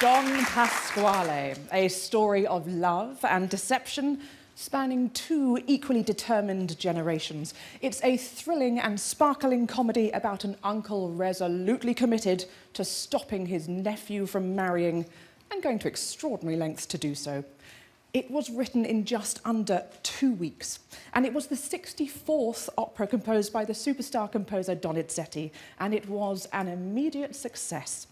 Don Pasquale, a story of love and deception spanning two equally determined generations. It's a thrilling and sparkling comedy about an uncle resolutely committed to stopping his nephew from marrying and going to extraordinary lengths to do so. It was written in just under 2 weeks, and it was the 64th opera composed by the superstar composer Donizetti, and it was an immediate success.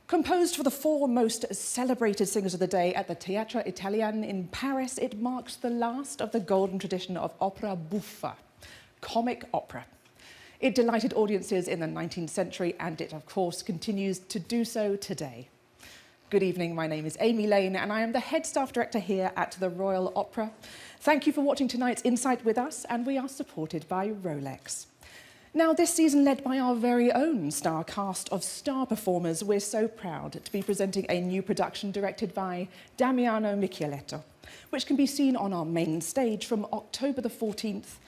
Composed for the four most celebrated singers of the day at the Teatro Italiano in Paris, it marks the last of the golden tradition of opera buffa, comic opera. It delighted audiences in the 19th century, and it, of course, continues to do so today. Good evening, my name is Amy Lane, and I am the Head Staff Director here at the Royal Opera. Thank you for watching tonight's Insight with us, and we are supported by Rolex. Now, this season led by our very own star cast of star performers, we're so proud to be presenting a new production directed by Damiano Michieletto, which can be seen on our main stage from October the 14th,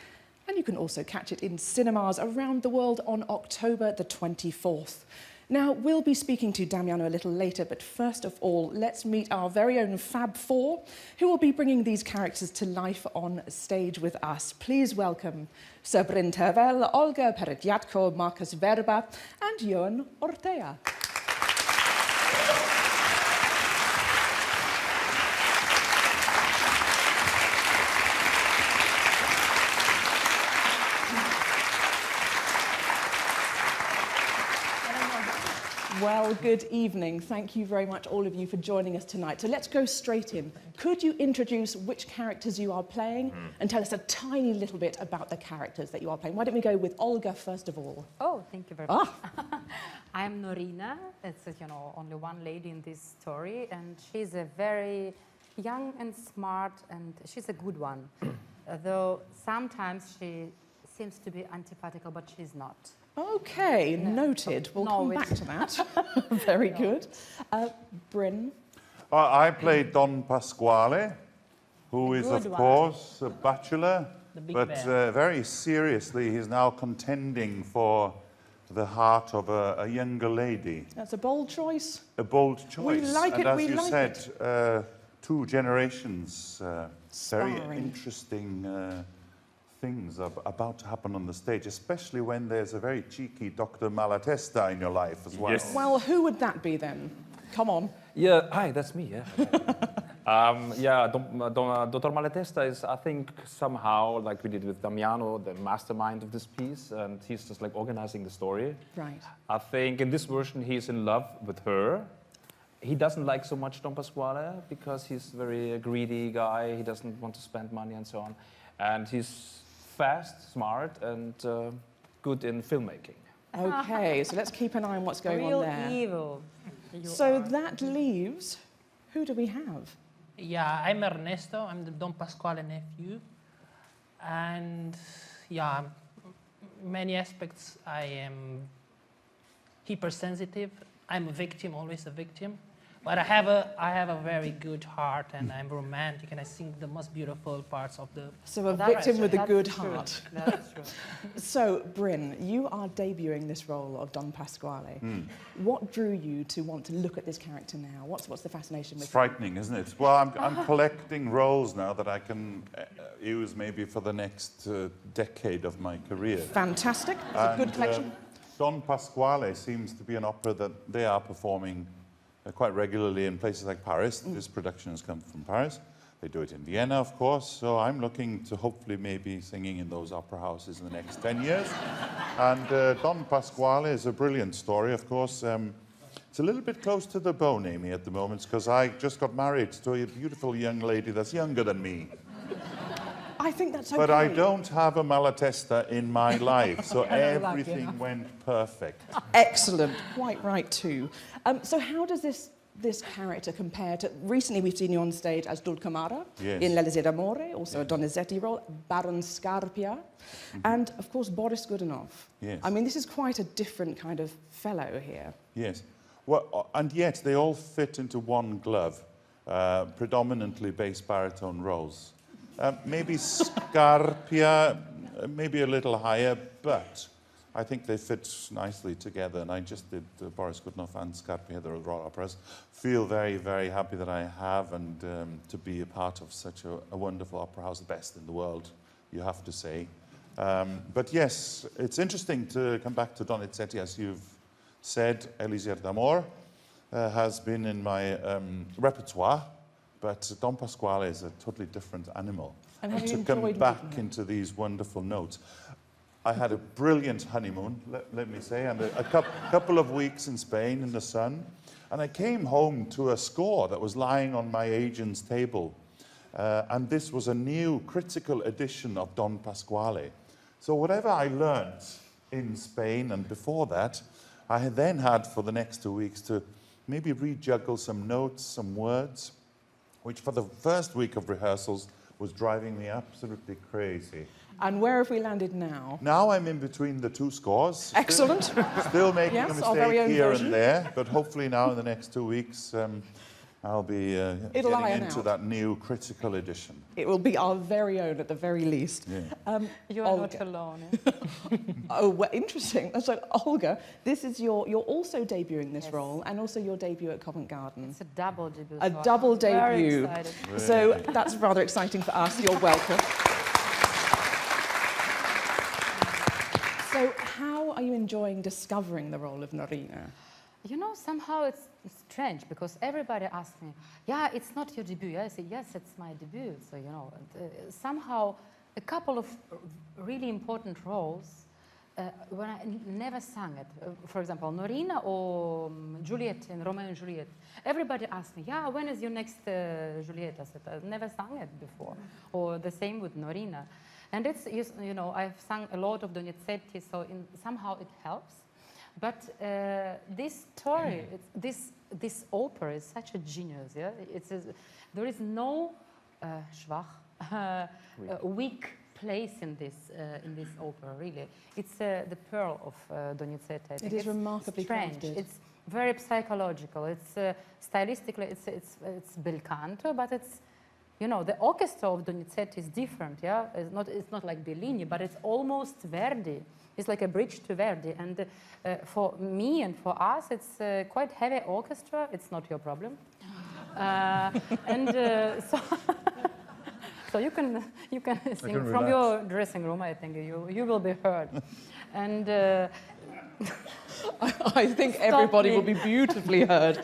and you can also catch it in cinemas around the world on October the 24th. Now, we'll be speaking to Damiano a little later, but first of all, let's meet our very own Fab Four, who will be bringing these characters to life on stage with us. Please welcome Sir Bryn Terfel, Olga Perediatko, Marcus Verba, and Johan Ortea. Well, good evening. Thank you very much, all of you, for joining us tonight. So let's go straight in. Could you introduce which characters you are playing and tell us a tiny little bit about the characters that you are playing? Why don't we go with Olga first of all? Oh, thank you very much. I'm Norina. It's, only one lady in this story, and she's a very young and smart, and she's a good one. Though sometimes she seems to be antipathical, but she's not. Okay, noted. We'll come back to that. Very good. Bryn? I played Don Pasquale, who is, of course, a bachelor, but very seriously, he's now contending for the heart of a younger lady. That's a bold choice. A bold choice. We like it, and we as you like said, two generations, very interesting things are about to happen on the stage, especially when there's a very cheeky Dr. Malatesta in your life as well. Yes. Well, who would that be then? Come on. Yeah, hi, that's me, yeah. Dr. Malatesta is, I think, somehow, like we did with Damiano, the mastermind of this piece, and he's just like organizing the story. Right. I think in this version, he's in love with her. He doesn't like so much Don Pasquale because he's a very greedy guy. He doesn't want to spend money and so on. And he's fast, smart, and good in filmmaking. Okay, so let's keep an eye on what's going on there. Real evil. So that leaves, who do we have? Yeah, I'm Ernesto. I'm the Don Pasquale nephew. And yeah, many aspects I am hypersensitive. I'm a victim, always a victim. But I have a very good heart, and I'm romantic, and I sing the most beautiful parts of the... So a victim with a good heart. That's true. So, Bryn, you are debuting this role of Don Pasquale. What drew you to want to look at this character now? What's the fascination with It's frightening, isn't it? Well, I'm collecting roles now that I can use maybe for the next decade of my career. Fantastic. It's a good collection. Don Pasquale seems to be an opera that they are performing quite regularly in places like Paris. This production has come from Paris. They do it in Vienna, of course. So I'm looking to hopefully maybe singing in those opera houses in the next 10 years. And Don Pasquale is a brilliant story, of course. It's a little bit close to the bone, Amy, at the moment, because I just got married to a beautiful young lady that's younger than me. I think that's okay. But I don't have a Malatesta in my life, so everything went perfect. Excellent. Quite right, too. So how does this character compare to... Recently, we've seen you on stage as Dulcamara in L'Elysée d'Amore, also a Donizetti role, Baron Scarpia, and, of course, Boris Godunov. Yes. I mean, this is quite a different kind of fellow here. Yes. Well, and yet they all fit into one glove, predominantly bass baritone roles. Maybe Scarpia, maybe a little higher, but I think they fit nicely together, and I just did Boris Godunov and Scarpia, the Royal Operas. Feel very, very happy that I have, and to be a part of such a wonderful opera house, the best in the world, you have to say. But yes, it's interesting to come back to Donizetti, as you've said. Elisir d'Amor has been in my repertoire, but Don Pasquale is a totally different animal. And to come back into these wonderful notes. I had a brilliant honeymoon, let me say, and a couple of weeks in Spain in the sun. And I came home to a score that was lying on my agent's table. And this was a new critical edition of Don Pasquale. So whatever I learned in Spain and before that, I had then had for the next 2 weeks to maybe rejuggle some notes, some words, which for the first week of rehearsals was driving me absolutely crazy. And where have we landed now? Now I'm in between the two scores. Excellent. Still making Yes, a our very mistake own here version. and there, but hopefully now in the next 2 weeks I'll be getting iron into out. that new critical edition. It will be our very own at the very least. Yeah. You are not alone. Oh, well, interesting. So, Olga, this is you're also debuting this role, and also your debut at Covent Garden. It's a double debut. A so double I'm very debut. excited. So that's rather exciting for us. You're welcome. So how are you enjoying discovering the role of Norina? You know, somehow it's strange because everybody asks me, yeah, it's not your debut. I say, yes, it's my debut. So, you know, somehow a couple of really important roles when I never sang it. For example, Norina or Juliet in Romeo and Juliet. Everybody asks me, yeah, when is your next Juliet? I said, I've never sung it before. Or the same with Norina. And it's, you know, I've sung a lot of Donizetti, so somehow it helps. But this story, this opera is such a genius. Yeah, there is no weak place in this opera. Really, it's the pearl of Donizetti. I think It is remarkably strange. crafted. It's very psychological. It's stylistically, it's bel canto, but it's, you know, the orchestra of Donizetti is different. Yeah, it's not like Bellini, but it's almost Verdi. It's like a bridge to Verdi, and for me and for us, it's quite heavy orchestra. It's not your problem, so you can sing from your dressing room. I think you will be heard, and I think everybody me. will be beautifully heard.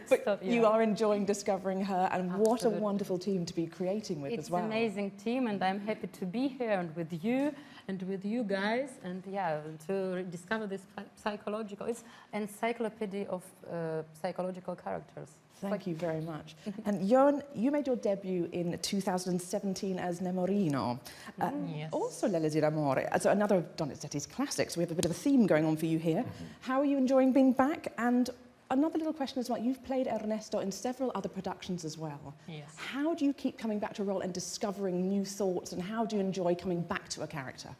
But Stop, yeah. you are enjoying discovering her, and what a Absolutely. wonderful team to be creating with it's as well. an amazing team, and I'm happy to be here and with you guys, and yeah, to discover this psychological. It's encyclopedia of psychological characters. Thank you very much. And Johan, you made your debut in 2017 as Nemorino. Yes. Also L'Elisir d'Amore, so another of Donizetti's classics. We have a bit of a theme going on for you here. How are you enjoying being back? And another little question as well, you've played Ernesto in several other productions as well. Yes. How do you keep coming back to a role and discovering new thoughts, and how do you enjoy coming back to a character?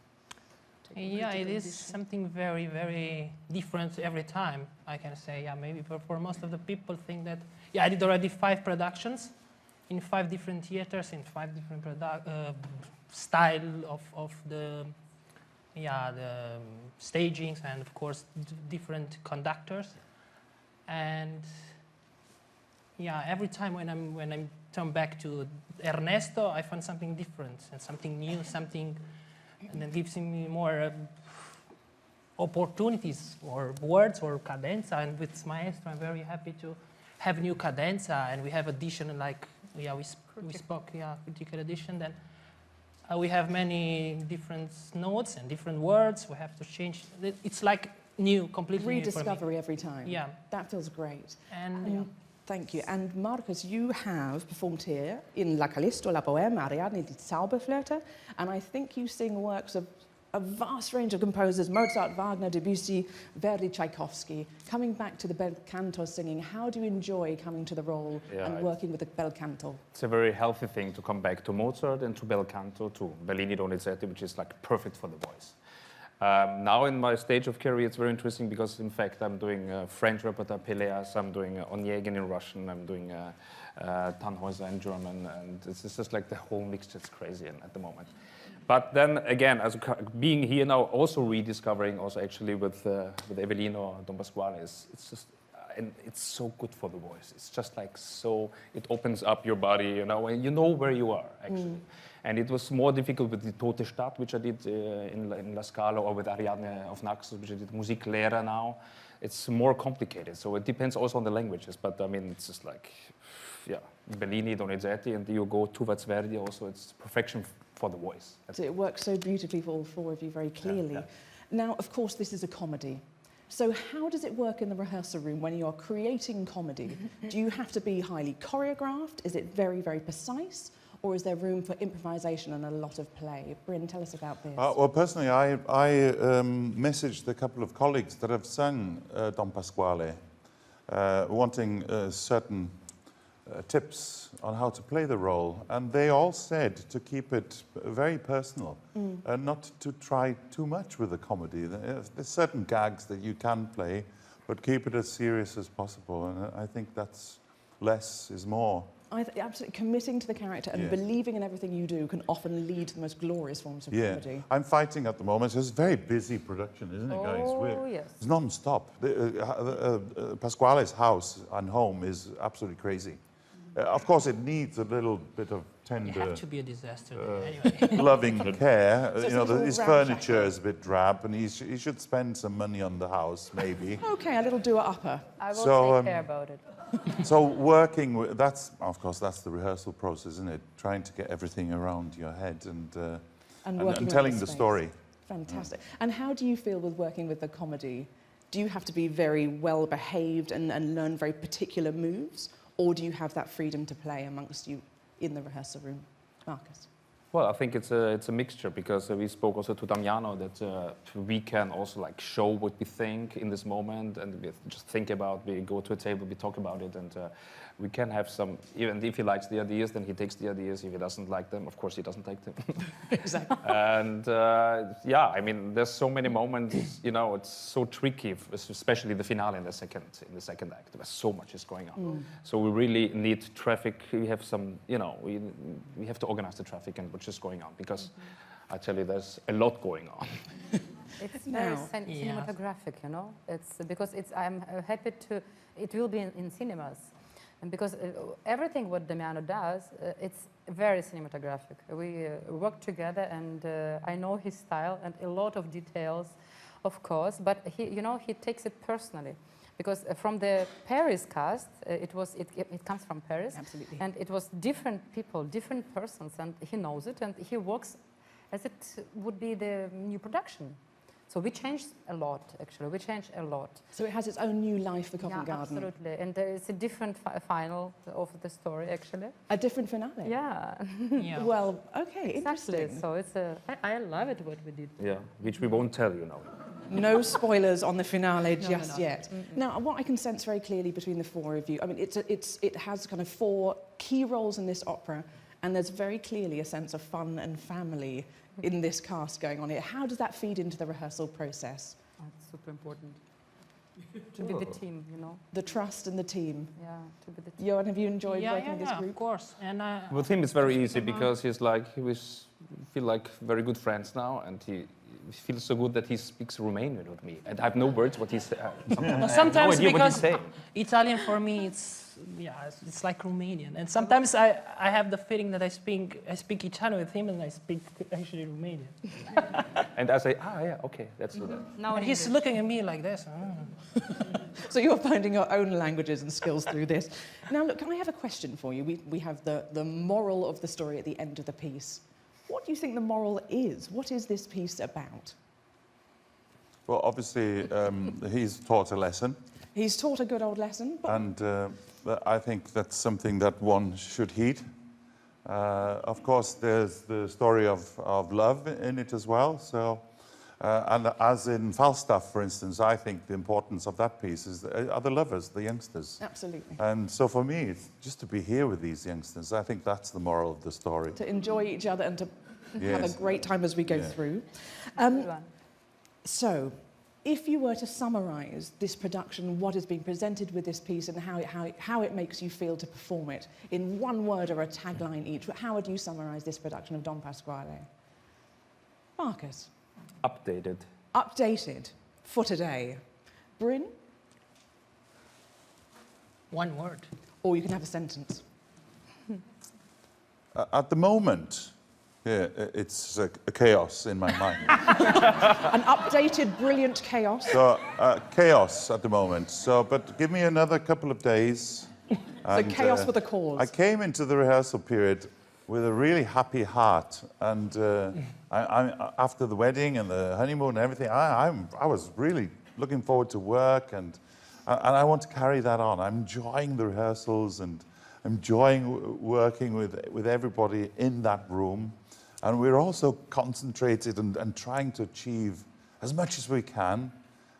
Yeah, it is something very, very different every time, I can say. Yeah, maybe for most of the people think that, yeah, I did already 5 productions in 5 different theaters, in 5 different style of the stagings, and of course different conductors. And yeah, every time when I turn back to Ernesto, I find something different and something new, something, and that gives me more opportunities or words or cadenza. And with Maestro, I'm very happy to have new cadenza, and we have addition like we spoke critical edition. Then we have many different notes and different words. We have to change. It's like new, completely new for me. Rediscovery every time. Yeah. That feels great. And Thank you. And Marcus, you have performed here in La Callisto, La Bohème, Ariadne, Die Zauberflöte, and I think you sing works of a vast range of composers, Mozart, Wagner, Debussy, Verdi, Tchaikovsky. Coming back to the bel canto singing, how do you enjoy coming to the role and working with the bel canto? It's a very healthy thing to come back to Mozart and to bel canto, to Bellini, Donizetti, which is like perfect for the voice. Now in my stage of career, it's very interesting because, in fact, I'm doing French repertoire, Péléas, I'm doing Onegin in Russian, I'm doing Tannhäuser in German, and it's just like the whole mixture is crazy at the moment. But then again, as being here now, also rediscovering, also actually with Evelino Don Pasquale, it's just, and it's so good for the voice. It's just like so, it opens up your body, and you know where you are actually. And it was more difficult with the Tote Stadt, which I did in La Scala, or with Ariadne of Naxos, which I did Musiklehrer now. It's more complicated, so it depends also on the languages. But I mean, it's just like, Bellini, Donizetti, and you go towards Verdi also. It's perfection for the voice. So it works so beautifully for all four of you, very clearly. Yeah. Now, of course, this is a comedy. So how does it work in the rehearsal room when you're creating comedy? Do you have to be highly choreographed? Is it very, very precise? Or is there room for improvisation and a lot of play? Bryn, tell us about this. Well, personally, I messaged a couple of colleagues that have sung Don Pasquale, wanting certain tips on how to play the role. And they all said to keep it very personal and not to try too much with the comedy. There's certain gags that you can play, but keep it as serious as possible. And I think that's less is more. Absolutely, committing to the character and believing in everything you do can often lead to the most glorious forms of comedy. I'm fighting at the moment. It's a very busy production, isn't it, guys? Oh, yes. It's non-stop. Pasquale's house and home is absolutely crazy. Of course, it needs a little bit of It tender, have to be a disaster anyway. loving care. So it's You a know, little his ramshackle. furniture is a bit drab, and he should spend some money on the house, maybe. Okay, a little doer-upper. I will So, take care about it. So working with, that's the rehearsal process, isn't it? Trying to get everything around your head and working around telling the space. story. Fantastic. And how do you feel with working with the comedy? Do you have to be very well behaved and learn very particular moves? Or do you have that freedom to play amongst you in the rehearsal room? Marcus? Well, I think it's a mixture, because we spoke also to Damiano that we can also like show what we think in this moment, and we just think about, we go to a table, we talk about it, and we can have some, even if he likes the ideas, then he takes the ideas. If he doesn't like them, of course he doesn't take them. Exactly. And I mean, there's so many moments, it's so tricky, especially the finale in the second act. There's so much is going on. So we really need traffic. We have some, we have to organize the traffic and what's just going on, because I tell you, there's a lot going on. It's Now- very cinematographic, It's because I'm happy to. It will be in cinemas, and because everything what Damiano does, it's very cinematographic. We work together, and I know his style and a lot of details, of course. But he takes it personally, because from the Paris cast, it comes from Paris, Absolutely. and it was different people, different persons, and he knows it, and he works as it would be the new production. So we changed a lot, actually. We changed a lot. So it has its own new life, the Covent Garden. Absolutely. And there is a different final of the story, actually. A different finale? Yeah. Yeah. Well, okay, Exactly. interesting. So it's I love it what we did. Yeah, which we won't tell you now. No spoilers on the finale No, just no. yet. Now, what I can sense very clearly between the four of you, I mean, it has kind of four key roles in this opera, and there's very clearly a sense of fun and family in this cast going on here. How does that feed into the rehearsal process? Oh, it's super important. To be the team, The trust and the team. Yeah, to be the team. Johan, have you enjoyed working with this of group? course. And With him, it's very easy, because we feel like very good friends now, and he feels so good that he speaks Romanian with me, and I have no words what he's saying. sometimes I have no idea what he's because saying. Italian for me, it's like Romanian. And sometimes I have the feeling that I speak Italian with him, and I speak actually Romanian. And I say, okay, let's do that. Now And he's looking at me like this. So you're finding your own languages and skills through this. Now, look, I have a question for you. We have the moral of the story at the end of the piece. What do you think the moral is? What is this piece about? Well, obviously, he's taught a lesson, He's taught a good old lesson, but and I think that's something that one should heed. Of course, there's the story of love in it as well. So, and as in Falstaff, for instance, I think the importance of that piece are the lovers, the youngsters. absolutely. And so for me, it's just to be here with these youngsters. I think that's the moral of the story. To enjoy each other and to have Yes. a great time as we go through. Good one. So, if you were to summarise this production, what is being presented with this piece, and how it makes you feel to perform it, in one word or a tagline each, how would you summarise this production of Don Pasquale? Marcus? Updated. Updated for today. Bryn? One word. Or you can have a sentence. At the moment, yeah, it's a chaos in my mind. An updated, brilliant chaos. So, chaos at the moment. So, but give me another couple of days. So chaos with a cause. I came into the rehearsal period with a really happy heart, and after the wedding and the honeymoon and everything, I was really looking forward to work, and I want to carry that on. I'm enjoying the rehearsals and enjoying working with everybody in that room, and we're also concentrated and trying to achieve as much as we can,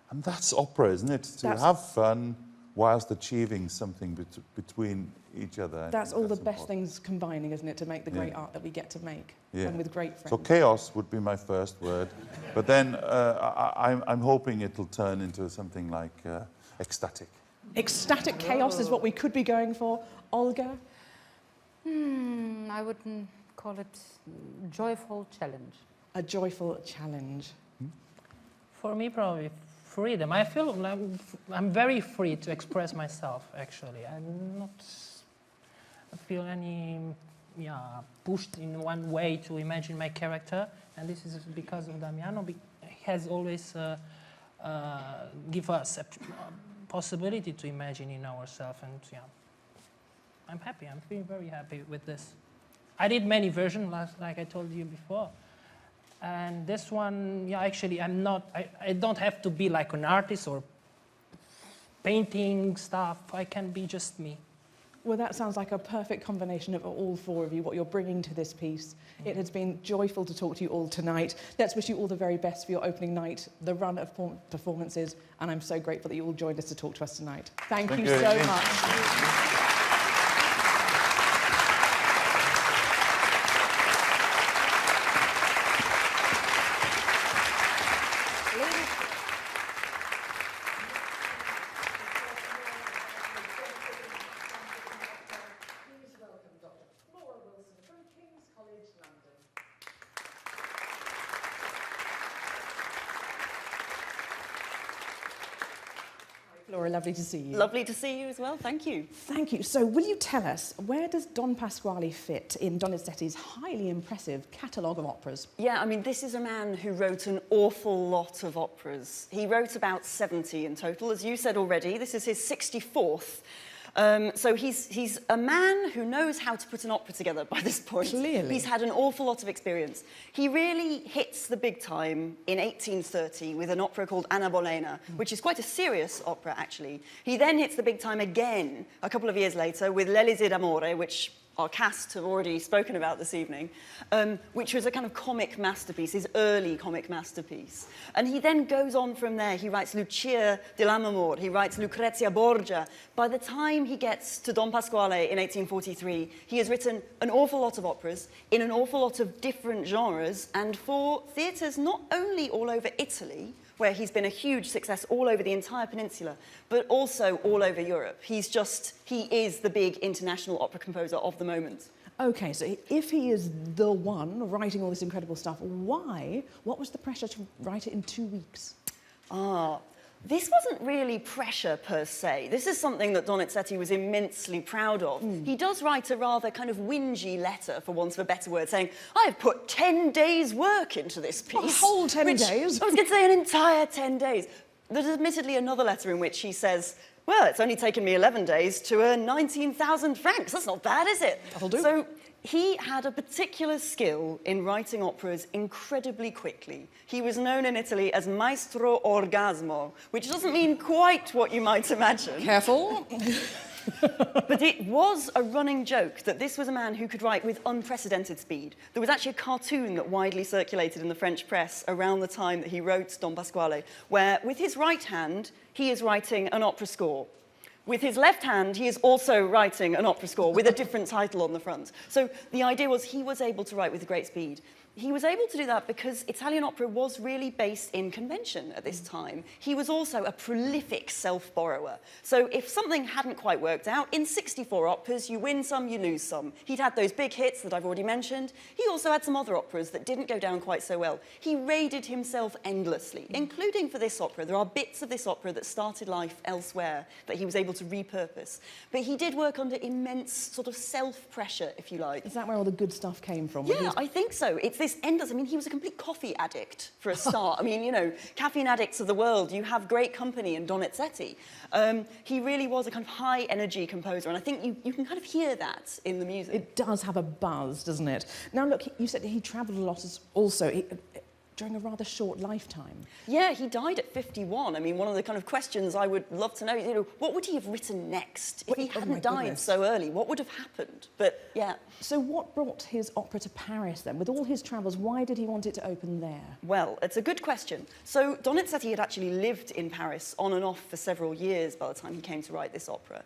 and that's opera, isn't it? To have fun whilst achieving something between each other. That's all the best things combining, isn't it, to make the great art that we get to make, and with great friends. So chaos would be my first word, but then I'm hoping it'll turn into something like ecstatic. Ecstatic chaos is what we could be going for. Olga? I would call it joyful challenge. A joyful challenge. For me, probably freedom. I feel like I'm very free to express myself, actually. I'm not feel any pushed in one way to imagine my character, and this is because of Damiano. He has always give us a possibility to imagine in ourselves, and I'm happy. I'm feeling very happy with this. I did many versions, like I told you before. And this one, actually, I don't have to be like an artist or painting stuff. I can be just me. Well, that sounds like a perfect combination of all four of you, what you're bringing to this piece. It has been joyful to talk to you all tonight. Let's wish you all the very best for your opening night, the run of performances, and I'm so grateful that you all joined us to talk to us tonight. Thank you so much. Laura, lovely to see you. Lovely to see you as well, thank you. Thank you. So will you tell us, where does Don Pasquale fit in Donizetti's highly impressive catalogue of operas? Yeah, I mean, this is a man who wrote an awful lot of operas. He wrote about 70 in total, as you said already. This is his 64th. So he's a man who knows how to put an opera together by this point. Clearly. He's had an awful lot of experience. He really hits the big time in 1830 with an opera called Anna Bolena, which is quite a serious opera, actually. He then hits the big time again a couple of years later with L'Elisir d'Amore, which our cast have already spoken about this evening, which was a kind of comic masterpiece, his early comic masterpiece. And he then goes on from there. He writes Lucia di Lammermoor, he writes Lucrezia Borgia. By the time he gets to Don Pasquale in 1843, he has written an awful lot of operas in an awful lot of different genres, and for theatres not only all over Italy, where he's been a huge success all over the entire peninsula, but also all over Europe. He is the big international opera composer of the moment. Okay, so if he is the one writing all this incredible stuff, why? What was the pressure to write it in 2 weeks? This wasn't really pressure per se. This is something that Donizetti was immensely proud of. He does write a rather kind of whingy letter, for want of a better word, saying, I've put 10 days' work into this piece. A whole 10 days? I was going to say an entire 10 days. There's admittedly another letter in which he says, well, it's only taken me 11 days to earn 19,000 francs. That's not bad, is it? That'll do. So he had a particular skill in writing operas incredibly quickly. He was known in Italy as Maestro Orgasmo, which doesn't mean quite what you might imagine. Careful. But it was a running joke that this was a man who could write with unprecedented speed. There was actually a cartoon that widely circulated in the French press around the time that he wrote Don Pasquale, where with his right hand, he is writing an opera score. With his left hand, he is also writing an opera score with a different title on the front. So the idea was he was able to write with great speed. he was able to do that because Italian opera was really based in convention at this time. He was also a prolific self-borrower. So if something hadn't quite worked out, in 64 operas, you win some, you lose some. He'd had those big hits that I've already mentioned. He also had some other operas that didn't go down quite so well. He raided himself endlessly, including for this opera. There are bits of this opera that started life elsewhere that he was able to repurpose. But he did work under immense sort of self-pressure, if you like. Is that where all the good stuff came from? Yeah, I think so. It's this endless. I mean, he was a complete coffee addict for a start. I mean, you know, caffeine addicts of the world, you have great company in Donizetti. He really was a kind of high-energy composer, and I think you can kind of hear that in the music. It does have a buzz, doesn't it? Now, look, you said he travelled a lot also. During a rather short lifetime. Yeah, he died at 51. I mean, one of the kind of questions I would love to know, you know, what would he have written next if he hadn't died so early? What would have happened? But, yeah. So what brought his opera to Paris, then? With all his travels, why did he want it to open there? Well, it's a good question. So Donizetti had actually lived in Paris on and off for several years by the time he came to write this opera.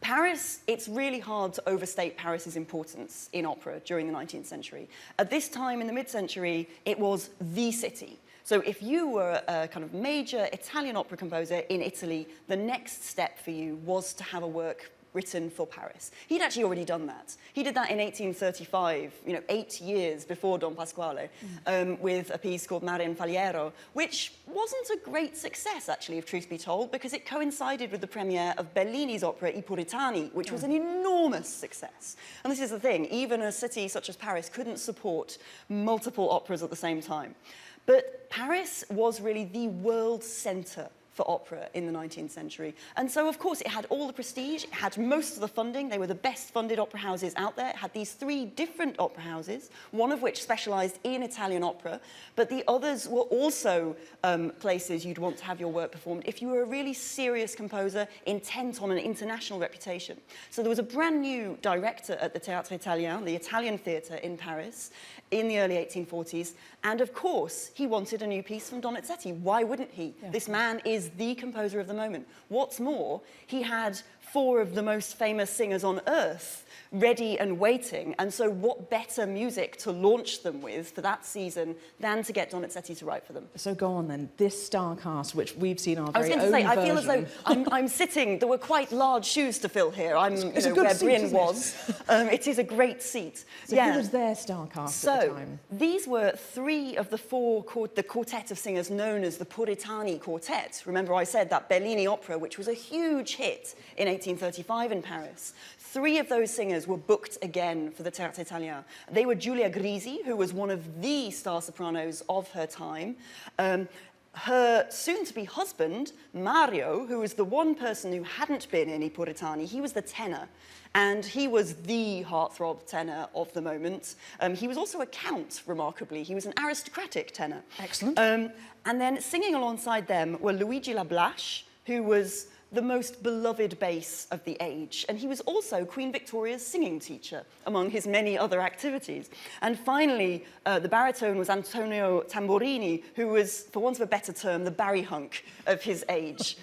Paris, it's really hard to overstate Paris's importance in opera during the 19th century. At this time in the mid-century, it was the city. So if you were a kind of major Italian opera composer in Italy, the next step for you was to have a work written for Paris. He'd actually already done that. He did that in 1835, you know, 8 years before Don Pasquale, with a piece called Mare in Faliero, which wasn't a great success, actually, if truth be told, because it coincided with the premiere of Bellini's opera I Puritani, which was an enormous success. And this is the thing, even a city such as Paris couldn't support multiple operas at the same time. But Paris was really the world centre for opera in the 19th century. And so, of course, it had all the prestige, it had most of the funding, they were the best funded opera houses out there. It had these 3 different opera houses, one of which specialised in Italian opera, but the others were also places you'd want to have your work performed if you were a really serious composer intent on an international reputation. So there was a brand new director at the Théâtre Italien, the Italian theatre in Paris, in the early 1840s, and of course, he wanted a new piece from Donizetti. Why wouldn't he? Yeah. This man is the composer of the moment. What's more, he had 4 of the most famous singers on earth ready and waiting, and so what better music to launch them with for that season than to get Donizetti to write for them? So go on then, this star cast, which we've seen our very own I was going to say, version. I feel as though I'm sitting, there were quite large shoes to fill here. I'm, it's you know, where Bryn was. It is a great seat. So who was their star cast at the time? These were 3 of the 4, the quartet of singers known as the Puritani Quartet. Remember I said that Bellini opera, which was a huge hit in 1835 in Paris. 3 of those singers were booked again for the Théâtre Italien. They were Giulia Grisi, who was one of the star sopranos of her time. Her soon-to-be husband, Mario, who was the one person who hadn't been in I Puritani, he was the tenor. And he was the heartthrob tenor of the moment. He was also a count, remarkably. He was an aristocratic tenor. Excellent. And then singing alongside them were Luigi Lablache, who was the most beloved bass of the age. And he was also Queen Victoria's singing teacher, among his many other activities. And finally, the baritone was Antonio Tamburini, who was, for want of a better term, the Barry Hunk of his age.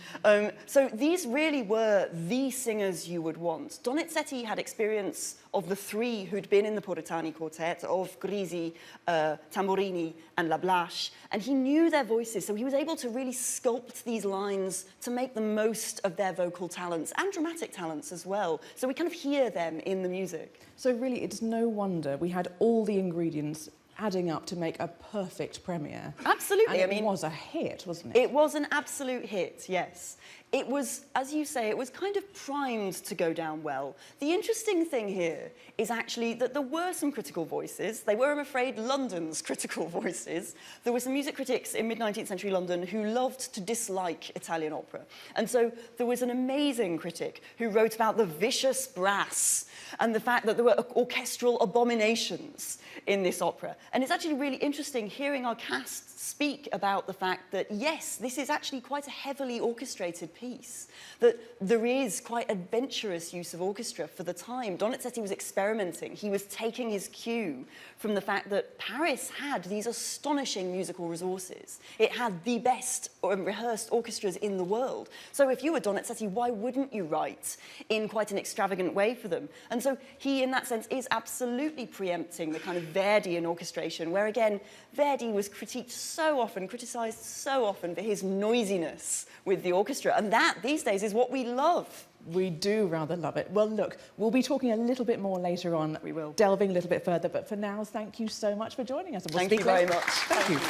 So these really were the singers you would want. Donizetti had experience of the 3 who'd been in the Puritani quartet, of Grisi, Tamburini, and Lablache, and he knew their voices, so he was able to really sculpt these lines to make the most of their vocal talents and dramatic talents as well. So we kind of hear them in the music. So really, it's no wonder we had all the ingredients adding up to make a perfect premiere. Absolutely. And it was a hit, wasn't it? It was an absolute hit, yes. It was, as you say, it was kind of primed to go down well. The interesting thing here is actually that there were some critical voices. They were, I'm afraid, London's critical voices. There were some music critics in mid-19th century London who loved to dislike Italian opera. And so there was an amazing critic who wrote about the vicious brass and the fact that there were orchestral abominations in this opera. And it's actually really interesting hearing our cast speak about the fact that, yes, this is actually quite a heavily orchestrated piece, that there is quite adventurous use of orchestra for the time. Donizetti was experimenting. He was taking his cue from the fact that Paris had these astonishing musical resources. It had the best rehearsed orchestras in the world. So if you were Donizetti, why wouldn't you write in quite an extravagant way for them? And so he, in that sense, is absolutely preempting the kind of Verdian orchestration orchestration, where again, Verdi was criticised so often for his noisiness with the orchestra. And that, these days, is what we love. We do rather love it. Well, look, we'll be talking a little bit more later on. We will. Delving a little bit further. But for now, thank you so much for joining us. And we'll Thank you speak very later. much. Thank you.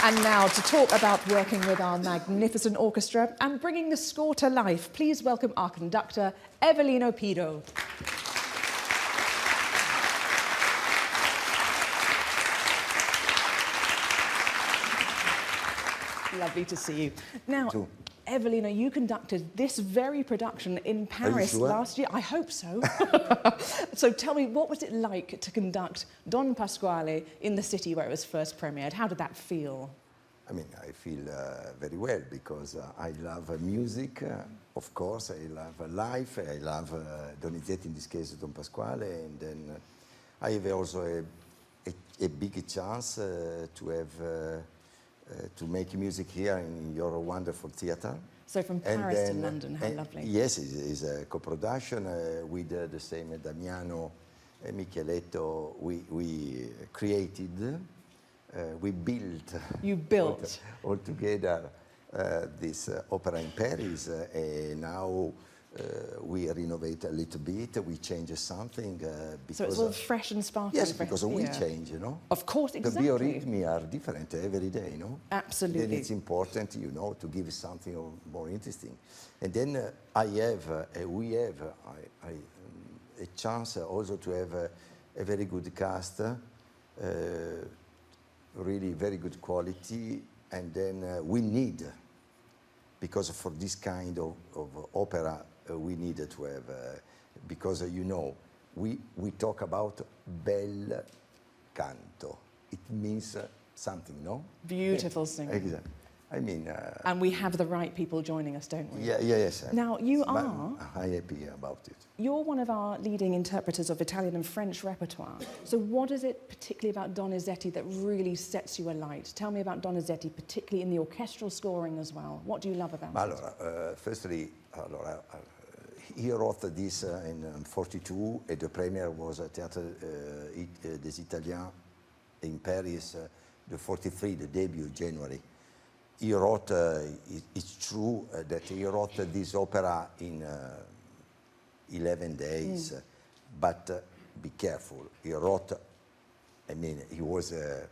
And now to talk about working with our magnificent orchestra and bringing the score to life, please welcome our conductor, Evelino Pido. Lovely to see you. Now, Evelino, you conducted this very production in Paris last year. I hope so. So tell me, what was it like to conduct Don Pasquale in the city where it was first premiered? How did that feel? I mean, I feel very well because I love music, of course. I love life. I love Donizetti, in this case, Don Pasquale. And then I have also a big chance to have to make music here in your wonderful theater. So from Paris to London, how lovely. Yes, it's a co-production with the same Damiano Michieletto. We created, we built. You built. all together this opera in Paris. And now we renovate a little bit, we change something. Because so it's all fresh and sparkling. yes, because we change, you know. Of course, exactly. The biorhythms are different every day, you know. Absolutely. Then it's important, you know, to give something more interesting. And then I have, we have a chance also to have a very good cast, really very good quality, and then we need, because for this kind of opera, we needed to have, because you know, we talk about bel canto. It means something, no? Beautiful singing. Exactly. I mean... and we have the right people joining us, don't we? Yeah, yes. Now, you are... I'm happy about it. You're one of our leading interpreters of Italian and French repertoire. So what is it particularly about Donizetti that really sets you alight? Tell me about Donizetti, particularly in the orchestral scoring as well. What do you love about it? Allora, firstly, he wrote this in 42, and the premiere was at Théâtre des Italiens in Paris, the 43, the debut, January. He wrote, it's true that he wrote this opera in 11 days, but be careful. He wrote, I mean, he was a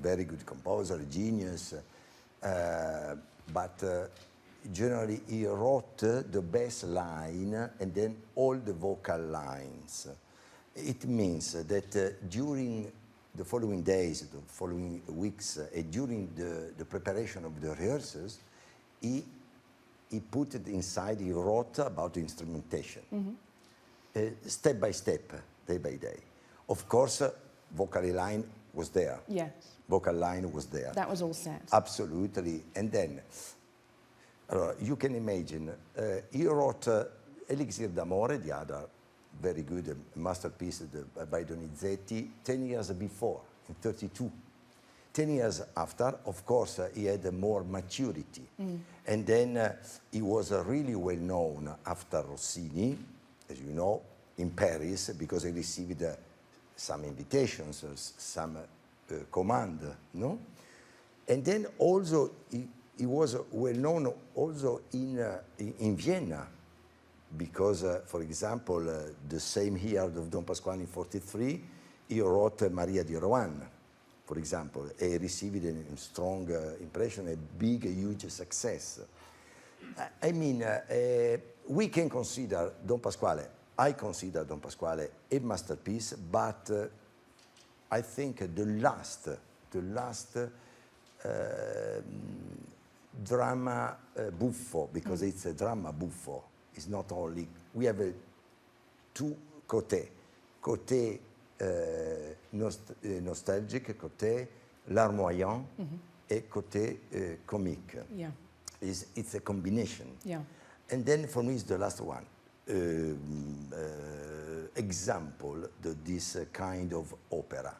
very good composer, a genius, but generally he wrote the bass line and then all the vocal lines. It means that during the following days, the following weeks, during the preparation of the rehearsals, he put it inside, he wrote about the instrumentation, step by step, day by day. Of course, vocal line was there. Yes. Vocal line was there. That was all set. Absolutely. And then, you can imagine, he wrote Elixir d'Amore, the other very good masterpiece by Donizetti, 10 years before, in 32. 10 years after, of course, he had more maturity. And then he was really well known after Rossini, as you know, in Paris, because he received some invitations, some command, no? And then also he was well known also in Vienna, because, for example, the same year of Don Pasquale in 43, he wrote Maria di Rohan, for example, and received a strong impression, a big, huge success. I mean, we can consider Don Pasquale, I consider Don Pasquale a masterpiece, but I think the last drama buffo, because it's a drama buffo. It's not only, we have two côtés. Côté nostalgic, côté larmoyant, et côté comique. Yeah. It's a combination. Yeah. And then for me, it's the last one. Example of this kind of opera.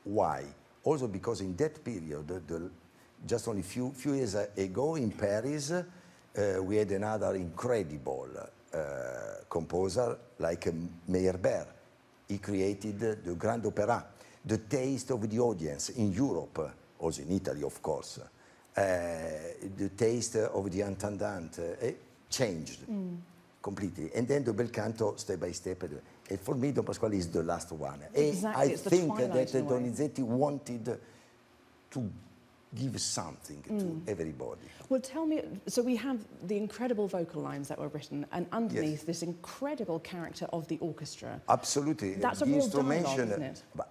Why? Also because in that period, just only few years ago in Paris, we had another incredible composer like Meyerbeer. He created the Grand Opera, the taste of the audience in Europe, also in Italy, of course. The taste of the intendant changed completely. And then the bel canto, step by step. And for me, Don Pasquale is the last one. Exactly, I it's the think twilight that in a way. Donizetti wanted to give something to everybody. Well, tell me, so we have the incredible vocal lines that were written, and underneath Yes. this incredible character of the orchestra. Absolutely. That's a The real dialogue, instrumentation, isn't it? But,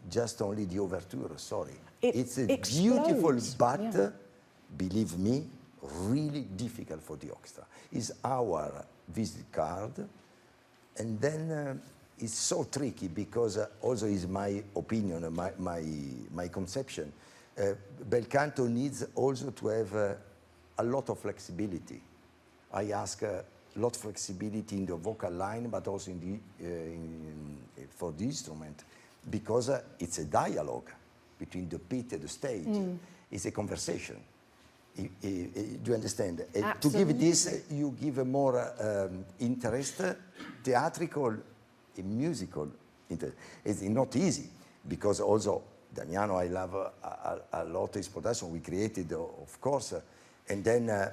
just only the overture, sorry. It It's a beautiful, explodes, but yeah. believe me, really difficult for the orchestra. It's our visit card, and then it's so tricky because also is my opinion, my conception. Bel canto needs also to have a lot of flexibility. I ask a lot of flexibility in the vocal line, but also in the, for the instrument, because it's a dialogue between the pit and the stage. It's a conversation. Do you understand? To give this, you give a more interest, theatrical and musical interest. It's not easy, because also Damiano, I love a lot his production. We created, of course, and then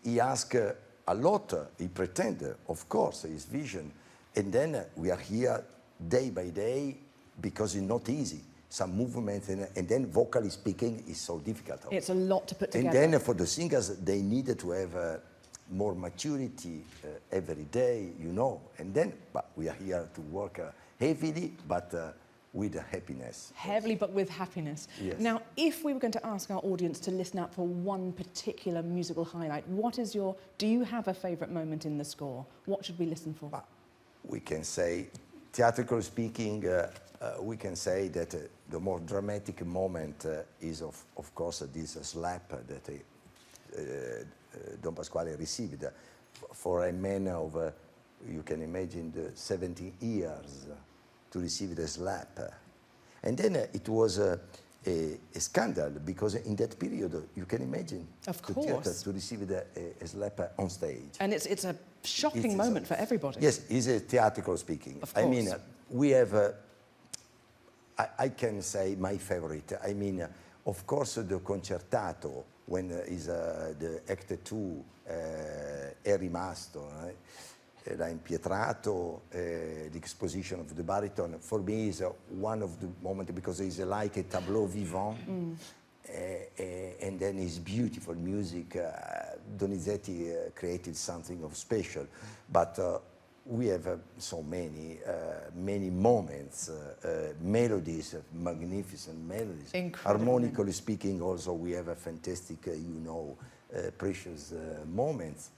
he asked a lot. He pretended, of course, his vision, and then we are here day by day because it's not easy. Some movements, and then vocally speaking is so difficult. It's a lot to put together. And then for the singers, they needed to have more maturity every day, you know. And then, but we are here to work heavily, but with happiness. Heavily, but with happiness. Yes. Now, if we were going to ask our audience to listen out for one particular musical highlight, what is your, do you have a favourite moment in the score? What should we listen for? We can say, theatrically speaking, we can say that the more dramatic moment is, of course, this slap that Don Pasquale received. For a man of, you can imagine, the 70 years to receive the slap. And then it was a scandal, because in that period, you can imagine Of the course. theater to receive a slap on stage. And it's a shocking It's moment for everybody. Yes, it's a theatrical speaking. Of I mean, course. we have, I can say my favorite. I mean, of course, the concertato, when is the Act 2 è rimasto, l'ha impietrato, the exposition of the baritone, for me is one of the moments, because it's like a tableau vivant. And then it's beautiful music. Donizetti created something of special, but we have so many moments, melodies, magnificent melodies. Incredible. Harmonically speaking, also we have a fantastic, precious moments.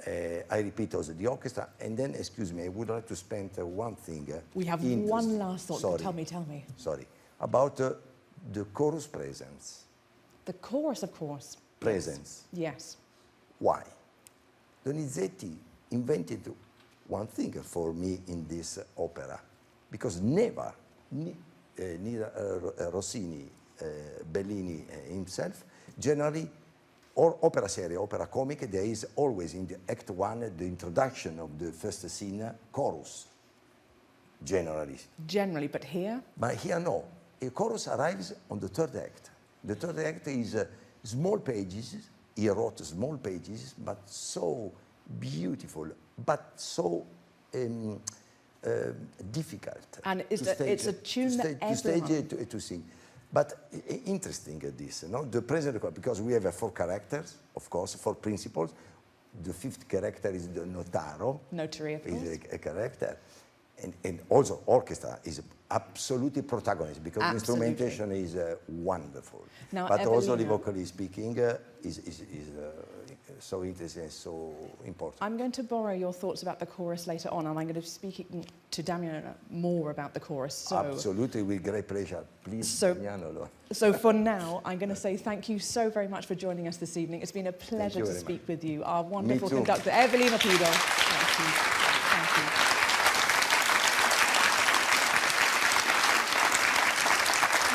I repeat also the orchestra, and then, excuse me, I would like to spend one thing. We have one last thought. Sorry. Tell me. Sorry. About the chorus presence. The chorus, of course. Presence. Yes. Why? Donizetti invented one thing for me in this opera, because never, neither Rossini, Bellini himself, generally, or opera seria, opera comic, there is always in the Act 1 the introduction of the first scene, chorus, generally. Generally, but here? But here, no. A chorus arrives on the third act. The third act is small pages. He wrote small pages, but so beautiful, but so difficult. And it's a tune that everyone... To sing. But interesting this, no? The present, because we have 4 characters, of course, 4 principals. The 5th character is the notaro. Notary, of course. Is a character. And also orchestra is absolutely protagonist, because the instrumentation is wonderful. Now, but also, Evelina, vocally speaking, is so interesting and so important. I'm going to borrow your thoughts about the chorus later on, and I'm going to be speaking to Damiano more about the chorus. So, Absolutely, with great pleasure. Please, So- Damiano. so for now, I'm going to say thank you so very much for joining us this evening. It's been a pleasure you to very speak much. with you. Our wonderful too. conductor, Evelina Pido. Thank you. Thank you.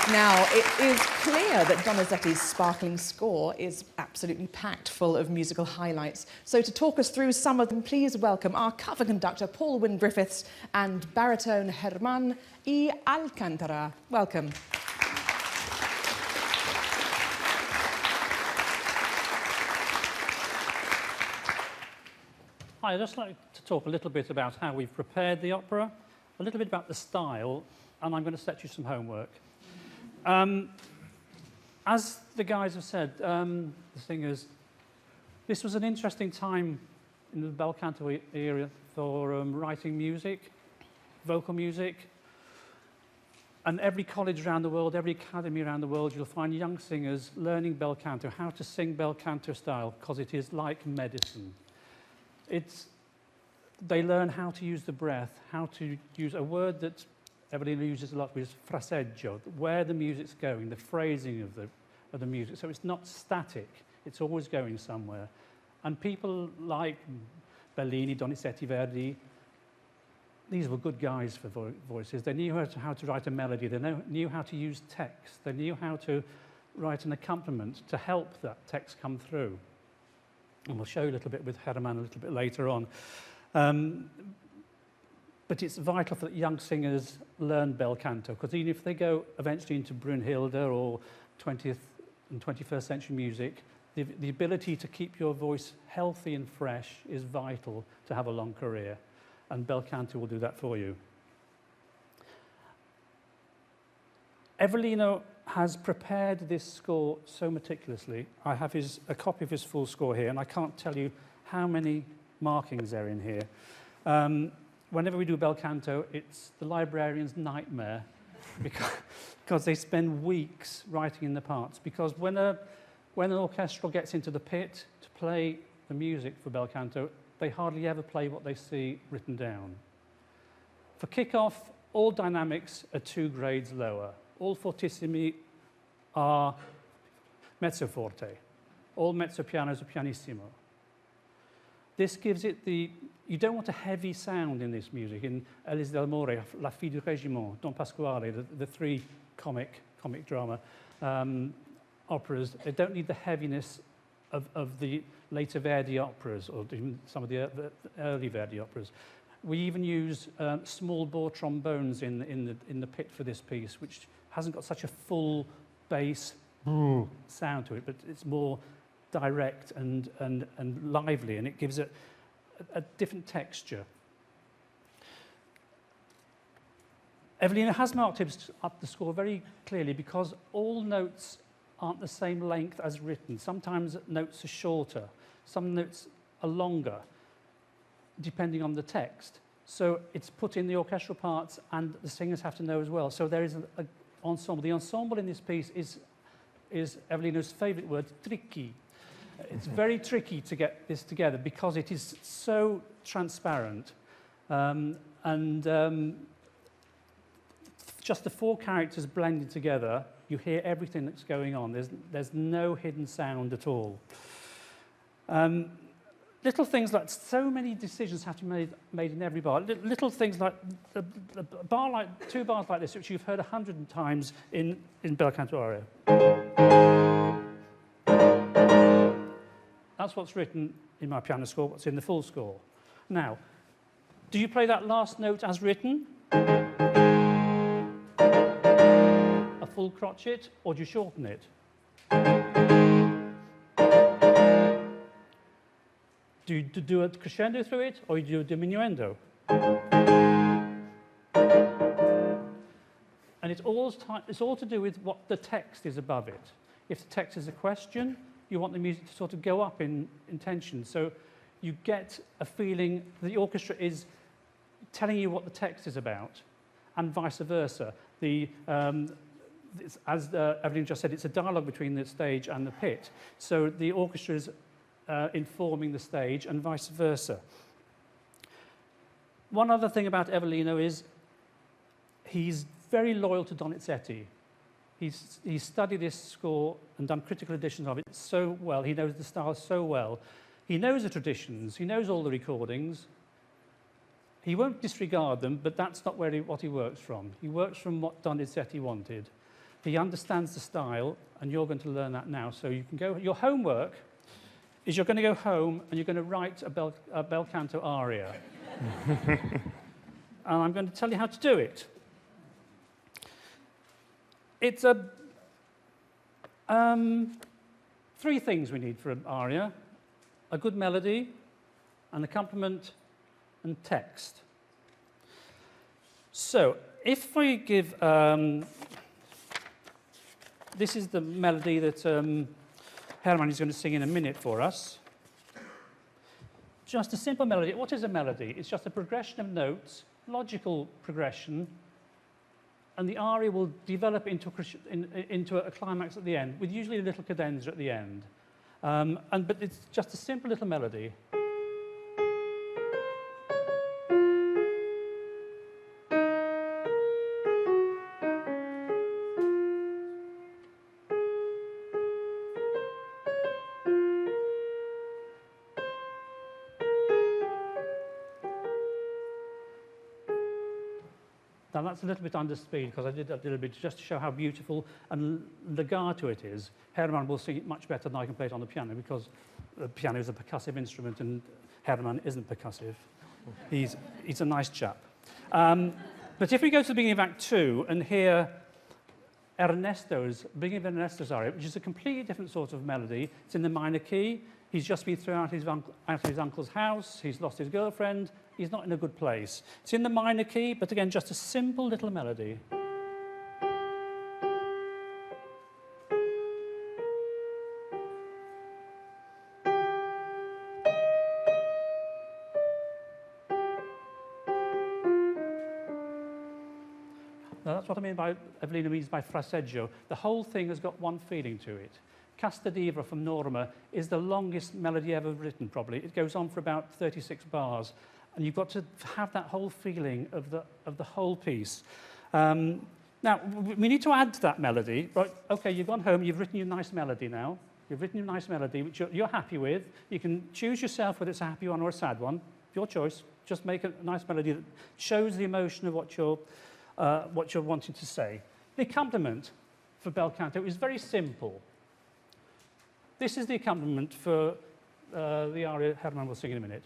Now, it is clear that Donizetti's sparkling score is absolutely packed full of musical highlights. So to talk us through some of them, please welcome our cover conductor, Paul Wynne-Griffiths, and baritone Germán y Alcántara. Welcome. Hi, I'd just like to talk a little bit about how we've prepared the opera, a little bit about the style, and I'm going to set you some homework. As the guys have said, the singers, this was an interesting time in the bel canto era for writing music, vocal music. And every college around the world, every academy around the world, you'll find young singers learning bel canto, how to sing bel canto style, because it is like medicine. They learn how to use the breath, how to use a word that Evelina uses a lot, which is fraseggio, where the music's going, the phrasing of the music. So it's not static, it's always going somewhere. And people like Bellini, Donizetti, Verdi, these were good guys for voices. They knew how to write a melody, they knew how to use text, they knew how to write an accompaniment to help that text come through. And we'll show you a little bit with Germán a little bit later on. But it's vital that young singers learn bel canto, because even if they go eventually into Brunhilde or 20th and 21st century music, the ability to keep your voice healthy and fresh is vital to have a long career, and bel canto will do that for you. Evelino has prepared this score so meticulously. I have a copy of his full score here, and I can't tell you how many markings are in here. Whenever we do bel canto, it's the librarian's nightmare because they spend weeks writing in the parts. Because when an orchestral gets into the pit to play the music for bel canto, they hardly ever play what they see written down. For kick-off, all dynamics are 2 grades lower. All fortissimi are mezzo forte. All mezzo pianos are pianissimo. This gives it you don't want a heavy sound in this music. In Elise d'Amore, La Fille du Régiment, Don Pasquale, the 3 comic drama operas, they don't need the heaviness of the later Verdi operas, or even some of the early Verdi operas. We even use small bore trombones in the pit for this piece, which hasn't got such a full bass sound to it, but it's more direct and lively, and it gives it a different texture. Evelina has marked up the score very clearly because all notes aren't the same length as written. Sometimes notes are shorter, some notes are longer, depending on the text. So it's put in the orchestral parts, and the singers have to know as well. So there is an ensemble. The ensemble in this piece is Evelina's favourite word, tricky. It's very tricky to get this together because it is so transparent. Just the 4 characters blended together, you hear everything that's going on. There's no hidden sound at all. Little things like, so many decisions have to be made in every bar. Little things like a bar like 2 bars like this, which you've heard 100 times in bel canto aria. That's what's written in my piano score, what's in the full score. Now, do you play that last note as written? A full crotchet, or do you shorten it? Do you do a crescendo through it, or you do a diminuendo? And it's all to do with what the text is above it. If the text is a question, you want the music to sort of go up in tension. So you get a feeling the orchestra is telling you what the text is about, and vice versa. As Evelyn just said, it's a dialogue between the stage and the pit. So the orchestra is informing the stage, and vice versa. One other thing about Evelino is he's very loyal to Donizetti. He's studied this score and done critical editions of it so well. He knows the style so well. He knows the traditions. He knows all the recordings. He won't disregard them, but that's not what he works from. He works from what Donizetti wanted. He understands the style, and you're going to learn that now. So you can go. Your homework is you're going to go home and you're going to write a bel canto aria. And I'm going to tell you how to do it. It's three things we need for an aria: a good melody, an accompaniment, and text. So if we give... this is the melody that Herman is going to sing in a minute for us. Just a simple melody. What is a melody? It's just a progression of notes, logical progression, and the aria will develop into a climax at the end, with usually a little cadenza at the end. But it's just a simple little melody. Now that's a little bit under speed because I did that a little bit just to show how beautiful and legato it is. Herman will sing it much better than I can play it on the piano because the piano is a percussive instrument and Herman isn't percussive. He's a nice chap. But if we go to the beginning of Act 2 and hear beginning of Ernesto's aria, which is a completely different sort of melody. It's in the minor key. He's just been thrown out of his uncle's house. He's lost his girlfriend. He's not in a good place. It's in the minor key, but again, just a simple little melody. Now, that's what I mean by, Evelina means by fraseggio. The whole thing has got one feeling to it. Casta Diva from Norma is the longest melody ever written, probably. It goes on for about 36 bars. And you've got to have that whole feeling of the whole piece. Now, we need to add to that melody. Right, OK, you've gone home, you've written your nice melody now. You've written your nice melody, which you're happy with. You can choose yourself whether it's a happy one or a sad one. Your choice. Just make a nice melody that shows the emotion of what you're wanting to say. The accompaniment for bel canto is very simple. This is the accompaniment for the aria Herman will sing in a minute.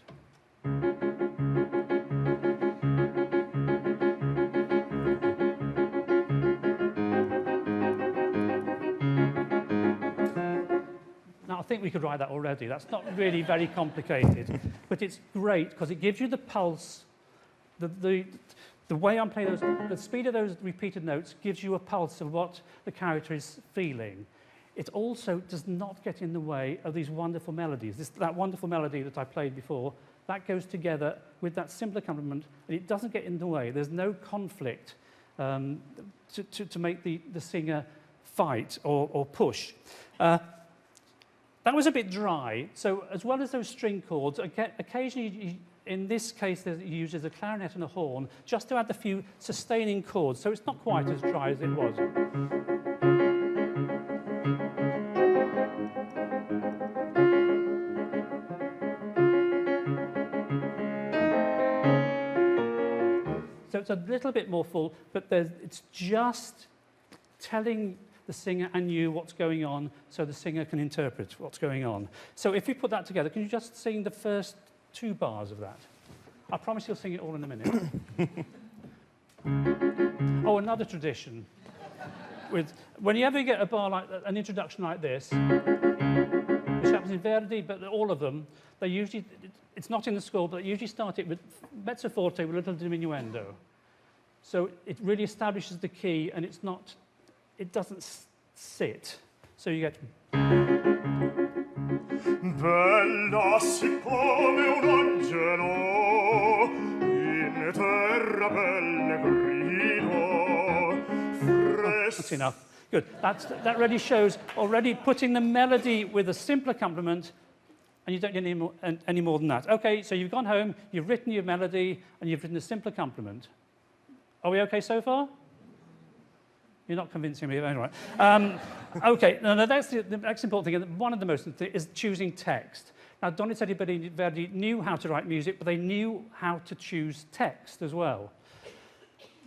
Now, I think we could write that already. That's not really very complicated, but it's great because it gives you the pulse. The way I'm playing the speed of those repeated notes gives you a pulse of what the character is feeling. It also does not get in the way of these wonderful melodies. That wonderful melody that I played before, that goes together with that simple accompaniment, and it doesn't get in the way. There's no conflict to make the singer fight or push. That was a bit dry. So as well as those string chords, occasionally, in this case, he uses a clarinet and a horn just to add a few sustaining chords. So it's not quite as dry as it was. So it's a little bit more full, but it's just telling the singer and you what's going on so the singer can interpret what's going on. So if we put that together, can you just sing the first 2 bars of that? I promise you'll sing it all in a minute. Oh, another tradition. Whenever you get a bar like an introduction like this, which happens in Verdi, but all of them, they usually, it's not in the score, but they usually start it with mezzo forte with a little diminuendo. So it really establishes the key, and it doesn't sit. So you get... Bella siccome un angelo in terra pellegrino. That's enough. Good. That really shows already putting the melody with a simple accompaniment, and you don't need any more than that. OK, so you've gone home, you've written your melody, and you've written a simple accompaniment. Are we OK so far? You're not convincing me. Anyway. OK, no, that's the next important thing. And one of the most important things is choosing text. Now, Donizetti and Verdi knew how to write music, but they knew how to choose text as well.